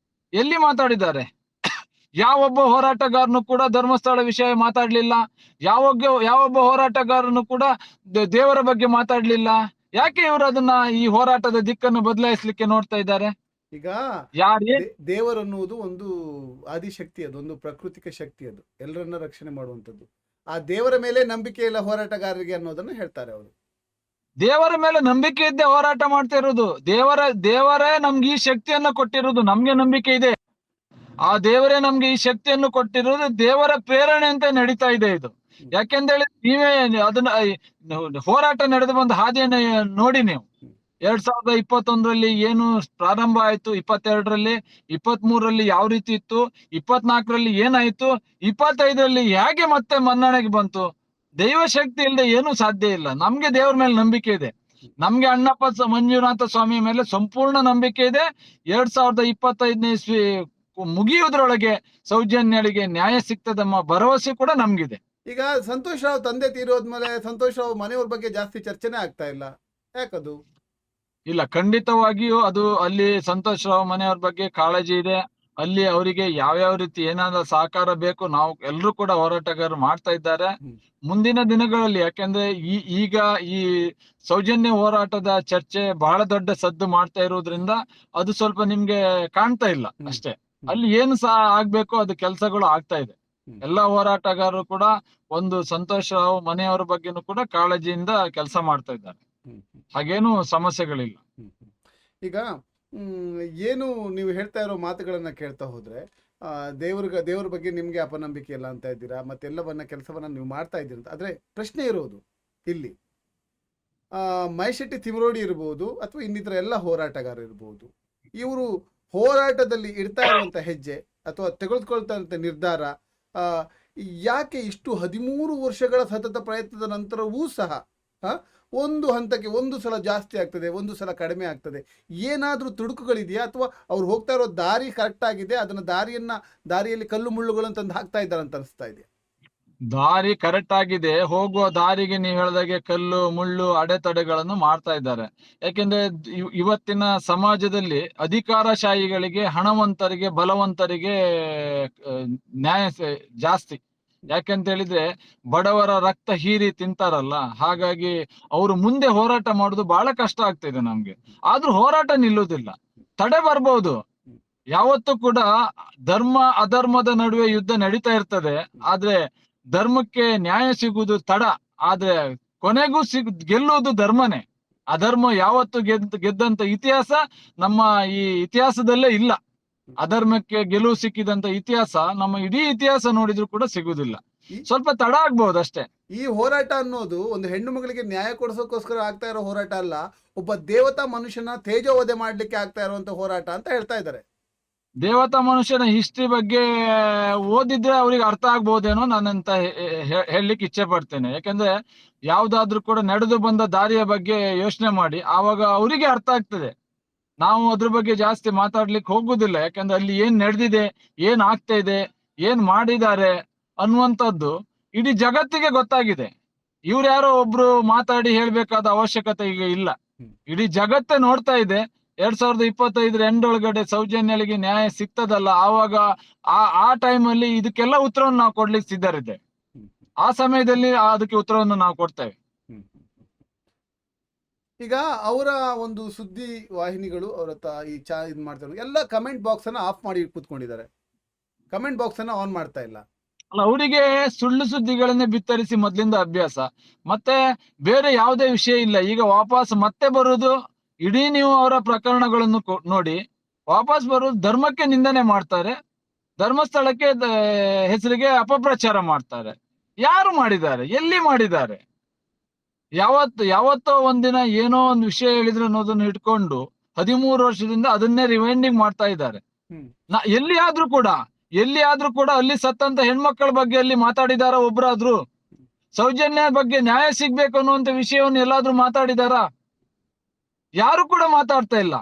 ಎಲ್ಲಿ ಮಾತಾಡಿದ್ದಾರೆ? ಯಾವೊಬ್ಬ ಹೋರಾಟಗಾರನು ಕೂಡ ಧರ್ಮಸ್ಥಳ ವಿಷಯ ಮಾತಾಡ್ಲಿಲ್ಲ. ಯಾವೊಬ್ಬ ಹೋರಾಟಗಾರನು ಕೂಡ ದೇವರ ಬಗ್ಗೆ ಮಾತಾಡ್ಲಿಲ್ಲ. ಯಾಕೆ ಇವರು ಅದನ್ನ ಈ ಹೋರಾಟದ ದಿಕ್ಕನ್ನು ಬದಲಾಯಿಸ್ಲಿಕ್ಕೆ ನೋಡ್ತಾ ಇದ್ದಾರೆ? ಈಗ ದೇವರನ್ನುವುದು ಒಂದು ಆದಿಶಕ್ತಿ, ಅದೊಂದು ಪ್ರಾಕೃತಿಕ ಶಕ್ತಿ, ಅದು ಎಲ್ಲರನ್ನ ರಕ್ಷಣೆ ಮಾಡುವಂಥದ್ದು. ಆ ದೇವರ ಮೇಲೆ ನಂಬಿಕೆ ಇಲ್ಲ ಹೋರಾಟಗಾರರಿಗೆ ಅನ್ನೋದನ್ನ ಹೇಳ್ತಾರೆ ಅವರು. ದೇವರ ಮೇಲೆ ನಂಬಿಕೆ ಇದ್ದೇ ಹೋರಾಟ ಮಾಡ್ತಾ ಇರೋದು. ದೇವರೇ ನಮ್ಗೆ ಈ ಶಕ್ತಿಯನ್ನ ಕೊಟ್ಟಿರೋದು. ನಮ್ಗೆ ನಂಬಿಕೆ ಇದೆ. ಆ ದೇವರೇ ನಮ್ಗೆ ಈ ಶಕ್ತಿಯನ್ನು ಕೊಟ್ಟಿರೋದು, ದೇವರ ಪ್ರೇರಣೆ ಅಂತ ನಡೀತಾ ಇದೆ ಇದು. ಯಾಕೆಂದೇಳಿ ನೀವೇ ಅದನ್ನ ಹೋರಾಟ ನಡೆದು ಬಂದ ಹಾದಿಯನ್ನ ನೋಡಿ ನೀವು. 2021ರಲ್ಲಿ ಏನು ಪ್ರಾರಂಭ ಆಯ್ತು, 22ರಲ್ಲಿ, 23ರಲ್ಲಿ ಯಾವ ರೀತಿ ಇತ್ತು, 24ರಲ್ಲಿ ಏನಾಯ್ತು, 25ರಲ್ಲಿ ಹೇಗೆ ಮತ್ತೆ ಮನ್ನಣೆಗೆ ಬಂತು. ದೈವ ಶಕ್ತಿ ಇಲ್ಲದೆ ಏನೂ ಸಾಧ್ಯ ಇಲ್ಲ. ನಮ್ಗೆ ದೇವ್ರ ಮೇಲೆ ನಂಬಿಕೆ ಇದೆ. ನಮ್ಗೆ ಅಣ್ಣಪ್ಪ ಮಂಜುನಾಥ ಸ್ವಾಮಿ ಮೇಲೆ ಸಂಪೂರ್ಣ ನಂಬಿಕೆ ಇದೆ. 2025ನೇ ಇಸ್ವಿ ಮುಗಿಯುವುದ್ರೊಳಗೆ ಸೌಜನ್ಯಳಿಗೆ ನ್ಯಾಯ ಸಿಗ್ತದಮ್ಮ ಭರವಸೆ ಕೂಡ ನಮ್ಗಿದೆ. ಈಗ ಸಂತೋಷ್ ರಾವ್ ತಂದೆ ತೀರೋದ್ಮೇಲೆ ಸಂತೋಷ್ ರಾವ್ ಮನೆಯವ್ರ ಬಗ್ಗೆ ಜಾಸ್ತಿ ಚರ್ಚೆನೆ ಆಗ್ತಾ ಇಲ್ಲ, ಯಾಕದು? ಇಲ್ಲ, ಖಂಡಿತವಾಗಿಯೂ ಅದು ಅಲ್ಲಿ ಸಂತೋಷ್ ರಾವ್ ಮನೆಯವ್ರ ಬಗ್ಗೆ ಕಾಳಜಿ ಇದೆ. ಅಲ್ಲಿ ಅವರಿಗೆ ಯಾವ್ಯಾವ ರೀತಿ ಏನಾದ್ರೂ ಸಹಕಾರ ಬೇಕು, ನಾವು ಎಲ್ಲರೂ ಕೂಡ ಹೋರಾಟಗಾರರು ಮಾಡ್ತಾ ಇದ್ದಾರೆ. ಮುಂದಿನ ದಿನಗಳಲ್ಲಿ, ಯಾಕೆಂದ್ರೆ ಈಗ ಈ ಸೌಜನ್ಯ ಹೋರಾಟದ ಚರ್ಚೆ ಬಹಳ ದೊಡ್ಡ ಸದ್ದು ಮಾಡ್ತಾ ಇರೋದ್ರಿಂದ ಅದು ಸ್ವಲ್ಪ ನಿಮ್ಗೆ ಕಾಣ್ತಾ ಇಲ್ಲ ಅಷ್ಟೇ. ಅಲ್ಲಿ ಏನು ಸಹ ಆಗ್ಬೇಕು ಅದು ಕೆಲಸಗಳು ಆಗ್ತಾ ಇದೆ. ಎಲ್ಲಾ ಹೋರಾಟಗಾರರು ಕೂಡ ಒಂದು ಸಂತೋಷ್ ರಾವ್ ಮನೆಯವರ ಬಗ್ಗೆನೂ ಕೂಡ ಕಾಳಜಿಯಿಂದ ಕೆಲಸ ಮಾಡ್ತಾ ಇದ್ದಾರೆ. ಹಾಗೇನು ಸಮಸ್ಯೆಗಳಿಲ್ಲ. ಈಗ ಏನು ನೀವು ಹೇಳ್ತಾ ಇರೋ ಮಾತುಗಳನ್ನ ಕೇಳ್ತಾ ಹೋದ್ರೆ ದೇವ್ರ ಬಗ್ಗೆ ನಿಮ್ಗೆ ಅಪನಂಬಿಕೆ ಇಲ್ಲ ಅಂತ ಇದ್ದೀರಾ, ಮತ್ತೆಲ್ಲವನ್ನ ಕೆಲಸವನ್ನ ನೀವು ಮಾಡ್ತಾ ಇದ್ದೀರ. ಆದ್ರೆ ಪ್ರಶ್ನೆ ಇರೋದು ಇಲ್ಲಿ ಮೈಶೆಟ್ಟಿ ತಿಮರೋಡಿ ಇರ್ಬೋದು ಅಥವಾ ಇನ್ನಿತರ ಎಲ್ಲ ಹೋರಾಟಗಾರರು ಇರ್ಬೋದು, ಇವರು ಹೋರಾಟದಲ್ಲಿ ಇಡ್ತಾ ಇರುವಂತ ಹೆಜ್ಜೆ ಅಥವಾ ತೆಗೆದುಕೊಳ್ತಾ ಇರುವಂತ ನಿರ್ಧಾರ ಯಾಕೆ ಇಷ್ಟು 13 ವರ್ಷಗಳ ಸತತ ಪ್ರಯತ್ನದ ನಂತರವೂ ಸಹ ಒಂದು ಹಂತಕ್ಕೆ ಒಂದು ಸಲ ಜಾಸ್ತಿ ಆಗ್ತದೆ, ಒಂದು ಸಲ ಕಡಿಮೆ ಆಗ್ತದೆ? ಏನಾದ್ರೂ ತುಡುಕುಗಳಿದೆಯಾ ಅಥವಾ ಅವ್ರು ಹೋಗ್ತಾ ಇರೋ ದಾರಿ ಕರೆಕ್ಟ್ ಆಗಿದೆ, ಅದನ್ನ ದಾರಿಯಲ್ಲಿ ಕಲ್ಲು ಮುಳ್ಳುಗಳನ್ನು ತಂದು ಹಾಕ್ತಾ ಇದ್ದಾರೆ ಅಂತ ಅನಿಸ್ತಾ ಇದೆ? ದಾರಿ ಕರೆಕ್ಟ್ ಆಗಿದೆ. ಹೋಗುವ ದಾರಿಗೆ ನೀವು ಹೇಳಿದಾಗೆ ಕಲ್ಲು ಮುಳ್ಳು ಅಡೆತಡೆಗಳನ್ನು ಮಾಡ್ತಾ ಇದ್ದಾರೆ. ಯಾಕೆಂದ್ರೆ ಇವತ್ತಿನ ಸಮಾಜದಲ್ಲಿ ಅಧಿಕಾರಶಾಹಿಗಳಿಗೆ, ಹಣವಂತರಿಗೆ, ಬಲವಂತರಿಗೆ ನ್ಯಾಯ ಜಾಸ್ತಿ. ಯಾಕೆಂತ ಹೇಳಿದ್ರೆ ಬಡವರ ರಕ್ತ ಹೀರಿ ತಿಂತಾರಲ್ಲ, ಹಾಗಾಗಿ ಅವರು ಮುಂದೆ ಹೋರಾಟ ಮಾಡುದು ಬಹಳ ಕಷ್ಟ ಆಗ್ತಿದೆ ನಮ್ಗೆ. ಆದ್ರೂ ಹೋರಾಟ ನಿಲ್ಲುವುದಿಲ್ಲ, ತಡೆ ಬರ್ಬಹುದು. ಯಾವತ್ತೂ ಕೂಡ ಧರ್ಮ ಅಧರ್ಮದ ನಡುವೆ ಯುದ್ಧ ನಡೀತಾ ಇರ್ತದೆ. ಆದ್ರೆ ಧರ್ಮಕ್ಕೆ ನ್ಯಾಯ ಸಿಗುವುದು ತಡ, ಆದ್ರೆ ಕೊನೆಗೂ ಗೆಲ್ಲುವುದು ಧರ್ಮನೇ. ಅಧರ್ಮ ಯಾವತ್ತು ಗೆದ್ದಂತ ಇತಿಹಾಸ ನಮ್ಮ ಈ ಇತಿಹಾಸದಲ್ಲೇ ಇಲ್ಲ. ಅಧರ್ಮಕ್ಕೆ ಗೆಲುವು ಸಿಕ್ಕಿದಂತ ಇತಿಹಾಸ ನಮ್ಮ ಇಡೀ ಇತಿಹಾಸ ನೋಡಿದ್ರು ಕೂಡ ಸಿಗುದಿಲ್ಲ. ಸ್ವಲ್ಪ ತಡ ಆಗ್ಬಹುದು ಅಷ್ಟೇ. ಈ ಹೋರಾಟ ಅನ್ನೋದು ಒಂದು ಹೆಣ್ಣು ಮಗಳಿಗೆ ನ್ಯಾಯ ಕೊಡಿಸೋಕೋಸ್ಕರ ಆಗ್ತಾ ಇರೋ ಹೋರಾಟ ಅಲ್ಲ, ಒಬ್ಬ ದೇವತಾ ಮನುಷ್ಯನ ತೇಜೋವಧೆ ಮಾಡ್ಲಿಕ್ಕೆ ಆಗ್ತಾ ಇರುವಂತ ಹೋರಾಟ ಅಂತ ಹೇಳ್ತಾ ಇದ್ದಾರೆ. ದೇವತಾ ಮನುಷ್ಯನ ಹಿಸ್ಟ್ರಿ ಬಗ್ಗೆ ಓದಿದ್ರೆ ಅವ್ರಿಗೆ ಅರ್ಥ ಆಗ್ಬಹುದೇನೋ ನಾನಂತ ಹೇಳಲಿಕ್ಕೆ ಇಚ್ಛೆ ಪಡ್ತೇನೆ. ಯಾಕಂದ್ರೆ ಯಾವ್ದಾದ್ರು ಕೂಡ ನಡೆದು ಬಂದ ದಾರಿಯ ಬಗ್ಗೆ ಯೋಚನೆ ಮಾಡಿ, ಆವಾಗ ಅವರಿಗೆ ಅರ್ಥ ಆಗ್ತದೆ. ನಾವು ಅದ್ರ ಬಗ್ಗೆ ಜಾಸ್ತಿ ಮಾತಾಡ್ಲಿಕ್ಕೆ ಹೋಗುದಿಲ್ಲ. ಯಾಕಂದ್ರೆ ಅಲ್ಲಿ ಏನ್ ನಡೆದಿದೆ, ಏನ್ ಆಗ್ತಾ ಇದೆ, ಏನ್ ಮಾಡಿದ್ದಾರೆ ಅನ್ನುವಂಥದ್ದು ಇಡೀ ಜಗತ್ತಿಗೆ ಗೊತ್ತಾಗಿದೆ. ಇವ್ರು ಯಾರೋ ಒಬ್ರು ಮಾತಾಡಿ ಹೇಳ್ಬೇಕಾದ ಅವಶ್ಯಕತೆ ಈಗ ಇಲ್ಲ. ಇಡೀ ಜಗತ್ತೇ ನೋಡ್ತಾ ಇದೆ. 2025 ಎಂಡ್ ಒಳಗಡೆ ಸೌಜನ್ಯಳಿಗೆ ನ್ಯಾಯ ಸಿಗ್ತದಲ್ಲ, ಆವಾಗ ಆ ಟೈಮಲ್ಲಿ ಇದಕ್ಕೆಲ್ಲ ಉತ್ತರವನ್ನು ನಾವು ಕೊಡ್ಲಿಕ್ಕೆ ಸಿದ್ಧರಿದ್ದೆ. ಆ ಸಮಯದಲ್ಲಿ ಅದಕ್ಕೆ ಉತ್ತರವನ್ನು ನಾವು ಕೊಡ್ತೇವೆ. ಈಗ ಅವರ ಒಂದು ಸುದ್ದಿ ವಾಹಿನಿಗಳು ಅವ್ರ ಇದು ಮಾಡ್ತಾರೆ, ಎಲ್ಲ ಕಮೆಂಟ್ ಬಾಕ್ಸ್ ಅನ್ನ ಆಫ್ ಮಾಡಿ ಕೂತ್ಕೊಂಡಿದ್ದಾರೆ, ಕಮೆಂಟ್ ಬಾಕ್ಸ್ ಅನ್ನ ಆನ್ ಮಾಡ್ತಾ ಇಲ್ಲ. ಅಲ್ಲ, ಅವರಿಗೆ ಸುಳ್ಳು ಸುದ್ದಿಗಳನ್ನೇ ಬಿತ್ತರಿಸಿ ಮೊದ್ಲಿಂದ ಅಭ್ಯಾಸ. ಮತ್ತೆ ಬೇರೆ ಯಾವುದೇ ವಿಷಯ ಇಲ್ಲ. ಈಗ ವಾಪಸ್ ಮತ್ತೆ ಬರುವುದು, ಇಡೀ ನೀವು ಅವರ ಪ್ರಕರಣಗಳನ್ನು ನೋಡಿ ವಾಪಸ್ ಬರುವುದು ಧರ್ಮಕ್ಕೆ ನಿಂದನೆ ಮಾಡ್ತಾರೆ, ಧರ್ಮಸ್ಥಳಕ್ಕೆ ಹೆಸರಿಗೆ ಅಪಪ್ರಚಾರ ಮಾಡ್ತಾರೆ. ಯಾರು ಮಾಡಿದ್ದಾರೆ, ಎಲ್ಲಿ ಮಾಡಿದ್ದಾರೆ? ಯಾವತ್ತೋ ಒಂದಿನ ಏನೋ ಒಂದು ವಿಷಯ ಹೇಳಿದ್ರು ಅನ್ನೋದನ್ನು ಇಟ್ಕೊಂಡು 13 ವರ್ಷದಿಂದ ಅದನ್ನೇ ರಿವೈಂಡಿಂಗ್ ಮಾಡ್ತಾ ಇದ್ದಾರೆ. ಎಲ್ಲಿಯಾದ್ರೂ ಕೂಡ ಅಲ್ಲಿ ಸತ್ತಂತ ಹೆಣ್ಮಕ್ಳ ಬಗ್ಗೆ ಅಲ್ಲಿ ಮಾತಾಡಿದಾರ ಒಬ್ರಾದ್ರು? ಸೌಜನ್ಯ ಬಗ್ಗೆ ನ್ಯಾಯ ಸಿಗ್ಬೇಕು ಅನ್ನುವಂತ ವಿಷಯವನ್ನು ಎಲ್ಲಾದ್ರೂ ಮಾತಾಡಿದಾರ? ಯಾರು ಕೂಡ ಮಾತಾಡ್ತಾ ಇಲ್ಲ.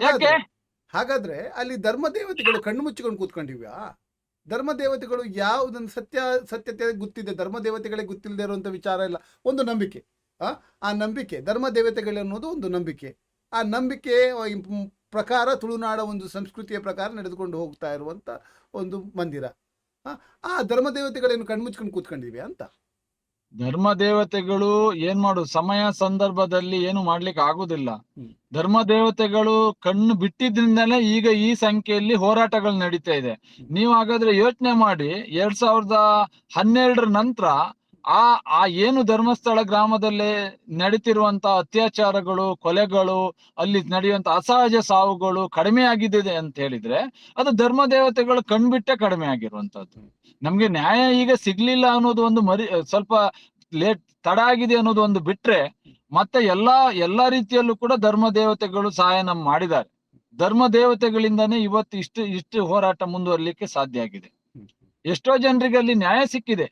ಯಾಕೆ? ಹಾಗಾದ್ರೆ ಅಲ್ಲಿ ಧರ್ಮ ದೇವತೆಗಳು ಕಣ್ಣು ಮುಚ್ಚಿಕೊಂಡು ಕೂತ್ಕೊಂಡಿವ್ಯಾ? ಧರ್ಮ ದೇವತೆಗಳು ಯಾವುದನ್ನು ಸತ್ಯತೆ ಗೊತ್ತಿದೆ, ಧರ್ಮ ದೇವತೆಗಳಿಗೆ ಗೊತ್ತಿಲ್ಲದೆ ಇರುವಂತ ವಿಚಾರ ಇಲ್ಲ. ಒಂದು ನಂಬಿಕೆ, ಆ ನಂಬಿಕೆ ಧರ್ಮ ದೇವತೆಗಳು ಅನ್ನೋದು ಒಂದು ನಂಬಿಕೆ. ಆ ನಂಬಿಕೆ ಪ್ರಕಾರ ತುಳುನಾಡ ಒಂದು ಸಂಸ್ಕೃತಿಯ ಪ್ರಕಾರ ನಡೆದುಕೊಂಡು ಹೋಗ್ತಾ ಇರುವಂತ ಒಂದು ಮಂದಿರ. ಆ ಧರ್ಮ ದೇವತೆಗಳೇನು ಕಣ್ಮುಚ್ಕೊಂಡು ಕೂತ್ಕೊಂಡಿವೆ ಅಂತ? ಧರ್ಮ ದೇವತೆಗಳು ಏನ್ ಮಾಡುದು, ಸಮಯ ಸಂದರ್ಭದಲ್ಲಿ ಏನು ಮಾಡ್ಲಿಕ್ಕೆ ಆಗುದಿಲ್ಲ. ಧರ್ಮ ದೇವತೆಗಳು ಕಣ್ಣು ಬಿಟ್ಟಿದ್ರಿಂದಲೇ ಈಗ ಈ ಸಂಖ್ಯೆಯಲ್ಲಿ ಹೋರಾಟಗಳು ನಡೀತಾ ಇದೆ. ನೀವು ಹಾಗಾದ್ರೆ ಯೋಚನೆ ಮಾಡಿ, 2012 ನಂತರ ಆ ಆ ಏನು ಧರ್ಮಸ್ಥಳ ಗ್ರಾಮದಲ್ಲಿ ನಡೀತಿರುವಂತ ಅತ್ಯಾಚಾರಗಳು, ಕೊಲೆಗಳು, ಅಲ್ಲಿ ನಡೆಯುವಂತ ಅಸಹಜ ಸಾವುಗಳು ಕಡಿಮೆ ಆಗಿದೆ ಅಂತ ಹೇಳಿದ್ರೆ ಅದು ಧರ್ಮ ದೇವತೆಗಳು ಕಣ್ಬಿಟ್ಟೆ ಕಡಿಮೆ ಆಗಿರುವಂತದ್ದು. ನಮ್ಗೆ ನ್ಯಾಯ ಈಗ ಸಿಗ್ಲಿಲ್ಲ ಅನ್ನೋದು ಒಂದು ಸ್ವಲ್ಪ ಲೇಟ್ ತಡ ಆಗಿದೆ ಅನ್ನೋದು ಒಂದು ಬಿಟ್ರೆ ಮತ್ತೆ ಎಲ್ಲಾ ರೀತಿಯಲ್ಲೂ ಕೂಡ ಧರ್ಮ ದೇವತೆಗಳು ಸಹಾಯ ಮಾಡಿದ್ದಾರೆ. ಧರ್ಮ ದೇವತೆಗಳಿಂದಾನೇ ಇವತ್ತು ಇಷ್ಟು ಹೋರಾಟ ಮುಂದುವರಿಲಿಕ್ಕೆ ಸಾಧ್ಯ ಆಗಿದೆ. ಎಷ್ಟೋ ಜನರಿಗೆ ಅಲ್ಲಿ ನ್ಯಾಯ ಸಿಕ್ಕಿದೆ.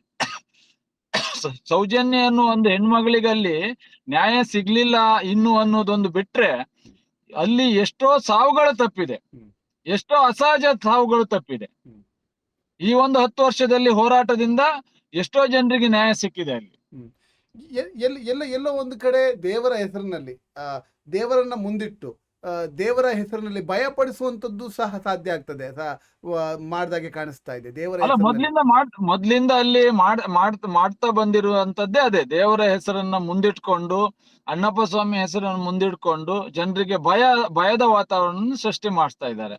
ಸೌಜನ್ಯ ಅನ್ನೋ ಒಂದು ಹೆಣ್ಮಗಳಿಗೆ ಅಲ್ಲಿ ನ್ಯಾಯ ಸಿಗ್ಲಿಲ್ಲ ಇನ್ನು ಅನ್ನೋದೊಂದು ಬಿಟ್ರೆ ಅಲ್ಲಿ ಎಷ್ಟೋ ಸಾವುಗಳು ತಪ್ಪಿದೆ, ಎಷ್ಟೋ ಅಸಹಜ ಸಾವುಗಳು ತಪ್ಪಿದೆ. ಈ ಒಂದು 10 ವರ್ಷದಲ್ಲಿ ಹೋರಾಟದಿಂದ ಎಷ್ಟೋ ಜನರಿಗೆ ನ್ಯಾಯ ಸಿಕ್ಕಿದೆ ಅಲ್ಲಿ. ಎಲ್ಲೋ ಒಂದು ಕಡೆ ದೇವರ ಹೆಸರಿನಲ್ಲಿ ದೇವರನ್ನ ಮುಂದಿಟ್ಟು ದೇವರ ಹೆಸರಿನಲ್ಲಿ ಭಯ ಪಡಿಸುವಂತದ್ದು ಸಹ ಸಾಧ್ಯ ಆಗ್ತದೆ ಮಾಡ್ದಾಗೆ ಕಾಣಿಸ್ತಾ ಇದೆ. ದೇವರ ಮೊದ್ಲಿಂದ ಅಲ್ಲಿ ಮಾಡ್ತಾ ಬಂದಿರುವಂತದ್ದೇ ಅದೇ. ದೇವರ ಹೆಸರನ್ನ ಮುಂದಿಟ್ಕೊಂಡು, ಅಣ್ಣಪ್ಪ ಸ್ವಾಮಿ ಹೆಸರನ್ನು ಮುಂದಿಟ್ಕೊಂಡು ಜನರಿಗೆ ಭಯದ ವಾತಾವರಣ ಸೃಷ್ಟಿ ಮಾಡ್ತಾ ಇದ್ದಾರೆ.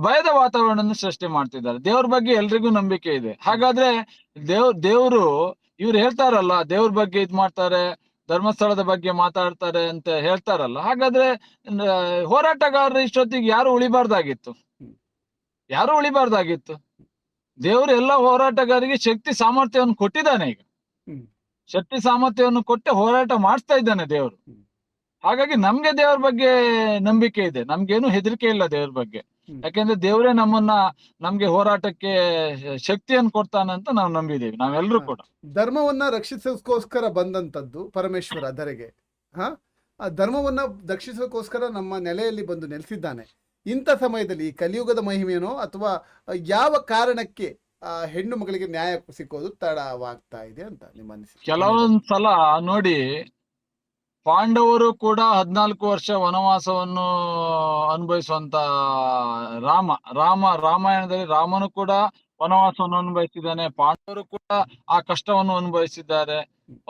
ಭಯದ ವಾತಾವರಣ ಸೃಷ್ಟಿ ಮಾಡ್ತಿದ್ದಾರೆ. ದೇವ್ರ ಬಗ್ಗೆ ಎಲ್ರಿಗೂ ನಂಬಿಕೆ ಇದೆ. ಹಾಗಾದ್ರೆ ದೇವ್ರು ಇವ್ರು ಹೇಳ್ತಾರಲ್ಲ, ದೇವ್ರ ಬಗ್ಗೆ ಇದ್ ಮಾಡ್ತಾರೆ, ಧರ್ಮಸ್ಥಳದ ಬಗ್ಗೆ ಮಾತಾಡ್ತಾರೆ ಅಂತ ಹೇಳ್ತಾರಲ್ಲ. ಹಾಗಾದ್ರೆ ಹೋರಾಟಗಾರರು ಇಷ್ಟೊತ್ತಿಗೆ ಯಾರು ಉಳಿಬಾರ್ದಾಗಿತ್ತು. ದೇವ್ರು ಎಲ್ಲ ಹೋರಾಟಗಾರರಿಗೆ ಶಕ್ತಿ ಸಾಮರ್ಥ್ಯವನ್ನು ಕೊಟ್ಟಿದ್ದಾನೆ. ಈಗ ಶಕ್ತಿ ಸಾಮರ್ಥ್ಯವನ್ನು ಕೊಟ್ಟೆ ಹೋರಾಟ ಮಾಡಿಸ್ತಾ ಇದ್ದಾನೆ ದೇವ್ರು. ಹಾಗಾಗಿ ನಮ್ಗೆ ದೇವ್ರ ಬಗ್ಗೆ ನಂಬಿಕೆ ಇದೆ, ನಮ್ಗೇನು ಹೆದರಿಕೆ ಇಲ್ಲ ದೇವ್ರ ಬಗ್ಗೆ. ಯಾಕೆಂದ್ರೆ ದೇವ್ರೇ ನಮ್ಗೆ ಹೋರಾಟಕ್ಕೆ ಶಕ್ತಿಯನ್ನು ಕೊಡ್ತಾನಂತ ನಾವು ನಂಬಿದೀವಿ, ನಾವೆಲ್ಲರೂ ಕೂಡ. ಧರ್ಮವನ್ನ ರಕ್ಷಿಸೋಸ್ಕರ ಬಂದಂತದ್ದು ಪರಮೇಶ್ವರ ಧರೆಗೆ. ಆ ಧರ್ಮವನ್ನ ರಕ್ಷಿಸೋಕೋಸ್ಕರ ನಮ್ಮ ನೆಲೆಯಲ್ಲಿ ಬಂದು ನೆಲೆಸಿದ್ದಾನೆ. ಇಂಥ ಸಮಯದಲ್ಲಿ ಈ ಕಲಿಯುಗದ ಮಹಿಮೆಯೋ ಅಥವಾ ಯಾವ ಕಾರಣಕ್ಕೆ ಹೆಣ್ಣು ಮಗಳಿಗೆ ನ್ಯಾಯ ಸಿಕ್ಕೋದು ತಡವಾಗ್ತಾ ಇದೆ ಅಂತ ನಿಮ್ಮ ಅನಿಸಿಕೆ? ಕೆಲವೊಂದ್ಸಲ ನೋಡಿ, ಪಾಂಡವರು ಕೂಡ 14 ವರ್ಷ ವನವಾಸವನ್ನು ಅನುಭವಿಸುವಂತ ರಾಮಾಯಣದಲ್ಲಿ ರಾಮನು ಕೂಡ ವನವಾಸವನ್ನು ಅನುಭವಿಸಿದ್ದಾನೆ. ಪಾಂಡವರು ಕೂಡ ಆ ಕಷ್ಟವನ್ನು ಅನುಭವಿಸಿದ್ದಾರೆ.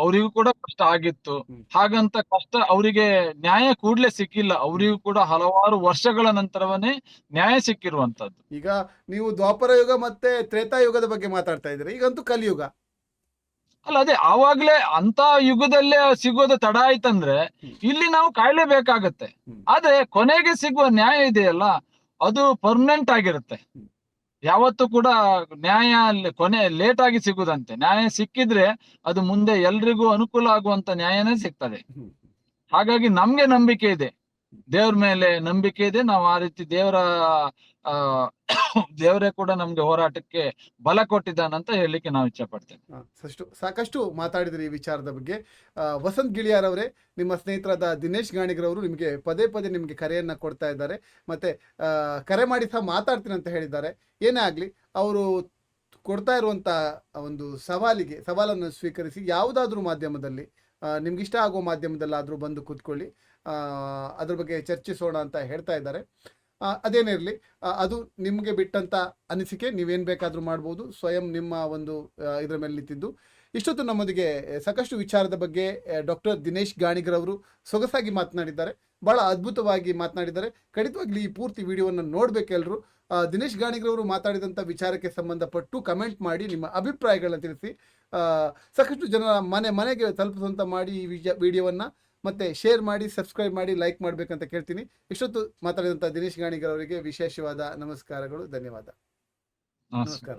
ಅವರಿಗೂ ಕೂಡ ಕಷ್ಟ ಆಗಿತ್ತು. ಹಾಗಂತ ಕಷ್ಟ ಅವರಿಗೆ ನ್ಯಾಯ ಕೂಡ್ಲೆ ಸಿಕ್ಕಿಲ್ಲ. ಅವರಿಗೂ ಕೂಡ ಹಲವಾರು ವರ್ಷಗಳ ನಂತರವೇ ನ್ಯಾಯ ಸಿಕ್ಕಿರುವಂತದ್ದು. ಈಗ ನೀವು ದ್ವಾಪರ ಯುಗ ಮತ್ತೆ ತ್ರೇತಾಯುಗದ ಬಗ್ಗೆ ಮಾತಾಡ್ತಾ ಇದ್ದೀರಿ, ಈಗಂತೂ ಕಲಿಯುಗ ಅಲ್ಲ. ಅದೇ ಆವಾಗ್ಲೇ ಅಂತ ಯುಗದಲ್ಲೇ ಸಿಗೋದು ತಡ ಆಯ್ತಂದ್ರೆ ಇಲ್ಲಿ ನಾವು ಕಾಯ್ಲೇಬೇಕಾಗತ್ತೆ. ಆದ್ರೆ ಕೊನೆಗೆ ಸಿಗುವ ನ್ಯಾಯ ಇದೆಯಲ್ಲ, ಅದು ಪರ್ಮನೆಂಟ್ ಆಗಿರುತ್ತೆ. ಯಾವತ್ತೂ ಕೂಡ ನ್ಯಾಯ ಕೊನೆ ಲೇಟ್ ಆಗಿ ಸಿಗುದಂತೆ. ನ್ಯಾಯ ಸಿಕ್ಕಿದ್ರೆ ಅದು ಮುಂದೆ ಎಲ್ರಿಗೂ ಅನುಕೂಲ ಆಗುವಂತ ನ್ಯಾಯನೇ ಸಿಗ್ತದೆ. ಹಾಗಾಗಿ ನಮ್ಗೆ ನಂಬಿಕೆ ಇದೆ, ದೇವ್ರ ಮೇಲೆ ನಂಬಿಕೆ ಇದೆ. ನಾವು ಆ ರೀತಿ ದೇವರೇ ಕೂಡ ನಮ್ಗೆ ಹೋರಾಟಕ್ಕೆ ಬಲ ಕೊಟ್ಟಿದ್ದಾನಂತ ಹೇಳಲಿಕ್ಕೆ ನಾವು ಇಚ್ಛೆ ಪಡ್ತೇವೆ. ಸಾಕಷ್ಟು ಮಾತಾಡಿದ್ರಿ ಈ ವಿಚಾರದ ಬಗ್ಗೆ. ವಸಂತ್ ಗಿಳಿಯಾರ್ ಅವರೇ, ನಿಮ್ಮ ಸ್ನೇಹಿತರಾದ ದಿನೇಶ್ ಗಾಣಿಗ್ರವರು ನಿಮಗೆ ಪದೇ ನಿಮಗೆ ಕರೆಯನ್ನ ಕೊಡ್ತಾ ಇದ್ದಾರೆ, ಮತ್ತೆ ಕರೆ ಮಾಡಿ ಸಹ ಮಾತಾಡ್ತೀನಿ ಅಂತ ಹೇಳಿದ್ದಾರೆ. ಏನೇ ಆಗ್ಲಿ, ಅವರು ಕೊಡ್ತಾ ಇರುವಂತ ಒಂದು ಸವಾಲನ್ನು ಸ್ವೀಕರಿಸಿ ಯಾವುದಾದ್ರೂ ಮಾಧ್ಯಮದಲ್ಲಿ ನಿಮ್ಗೆ ಇಷ್ಟ ಆಗುವ ಮಾಧ್ಯಮದಲ್ಲಾದ್ರೂ ಬಂದು ಕೂತ್ಕೊಳ್ಳಿ, ಅದ್ರ ಬಗ್ಗೆ ಚರ್ಚಿಸೋಣ ಅಂತ ಹೇಳ್ತಾ ಇದ್ದಾರೆ. ಅದೇನೇ ಇರಲಿ, ಅದು ನಿಮಗೆ ಬಿಟ್ಟಂತ ಅನಿಸಿಕೆ, ನೀವೇನ್ ಬೇಕಾದ್ರೂ ಮಾಡ್ಬೋದು, ಸ್ವಯಂ ನಿಮ್ಮ ಒಂದು ಇದ್ರ ಮೇಲೆ ನಿಂತಿದ್ದು. ಇಷ್ಟೊತ್ತು ನಮ್ಮೊಂದಿಗೆ ಸಾಕಷ್ಟು ವಿಚಾರದ ಬಗ್ಗೆ ಡಾಕ್ಟರ್ ದಿನೇಶ್ ಗಾಣಿಗ್ರವರು ಸೊಗಸಾಗಿ ಮಾತನಾಡಿದ್ದಾರೆ, ಬಹಳ ಅದ್ಭುತವಾಗಿ ಮಾತನಾಡಿದ್ದಾರೆ. ಖಂಡಿತವಾಗ್ಲಿ ಈ ಪೂರ್ತಿ ವಿಡಿಯೋವನ್ನು ನೋಡ್ಬೇಕೆಲ್ಲರೂ. ದಿನೇಶ್ ಗಾಣಿಗ್ರವರು ಮಾತಾಡಿದಂಥ ವಿಚಾರಕ್ಕೆ ಸಂಬಂಧಪಟ್ಟು ಕಮೆಂಟ್ ಮಾಡಿ ನಿಮ್ಮ ಅಭಿಪ್ರಾಯಗಳನ್ನ ತಿಳಿಸಿ. ಸಾಕಷ್ಟು ಜನರ ಮನೆಗೆ ತಲುಪಿಸುವಂತ ಮಾಡಿ ಈ ವಿಡಿಯೋವನ್ನ ಮತ್ತೆ ಶೇರ್ ಮಾಡಿ, ಸಬ್ಸ್ಕ್ರೈಬ್ ಮಾಡಿ, ಲೈಕ್ ಮಾಡ್ಬೇಕಂತ ಕೇಳ್ತೀನಿ. ಇಷ್ಟೊತ್ತು ಮಾತಾಡಿದಂಥ ದಿನೇಶ್ ಗಾಣಿಗ್ರವರಿಗೆ ವಿಶೇಷವಾದ ನಮಸ್ಕಾರಗಳು, ಧನ್ಯವಾದ. ನಮಸ್ಕಾರ.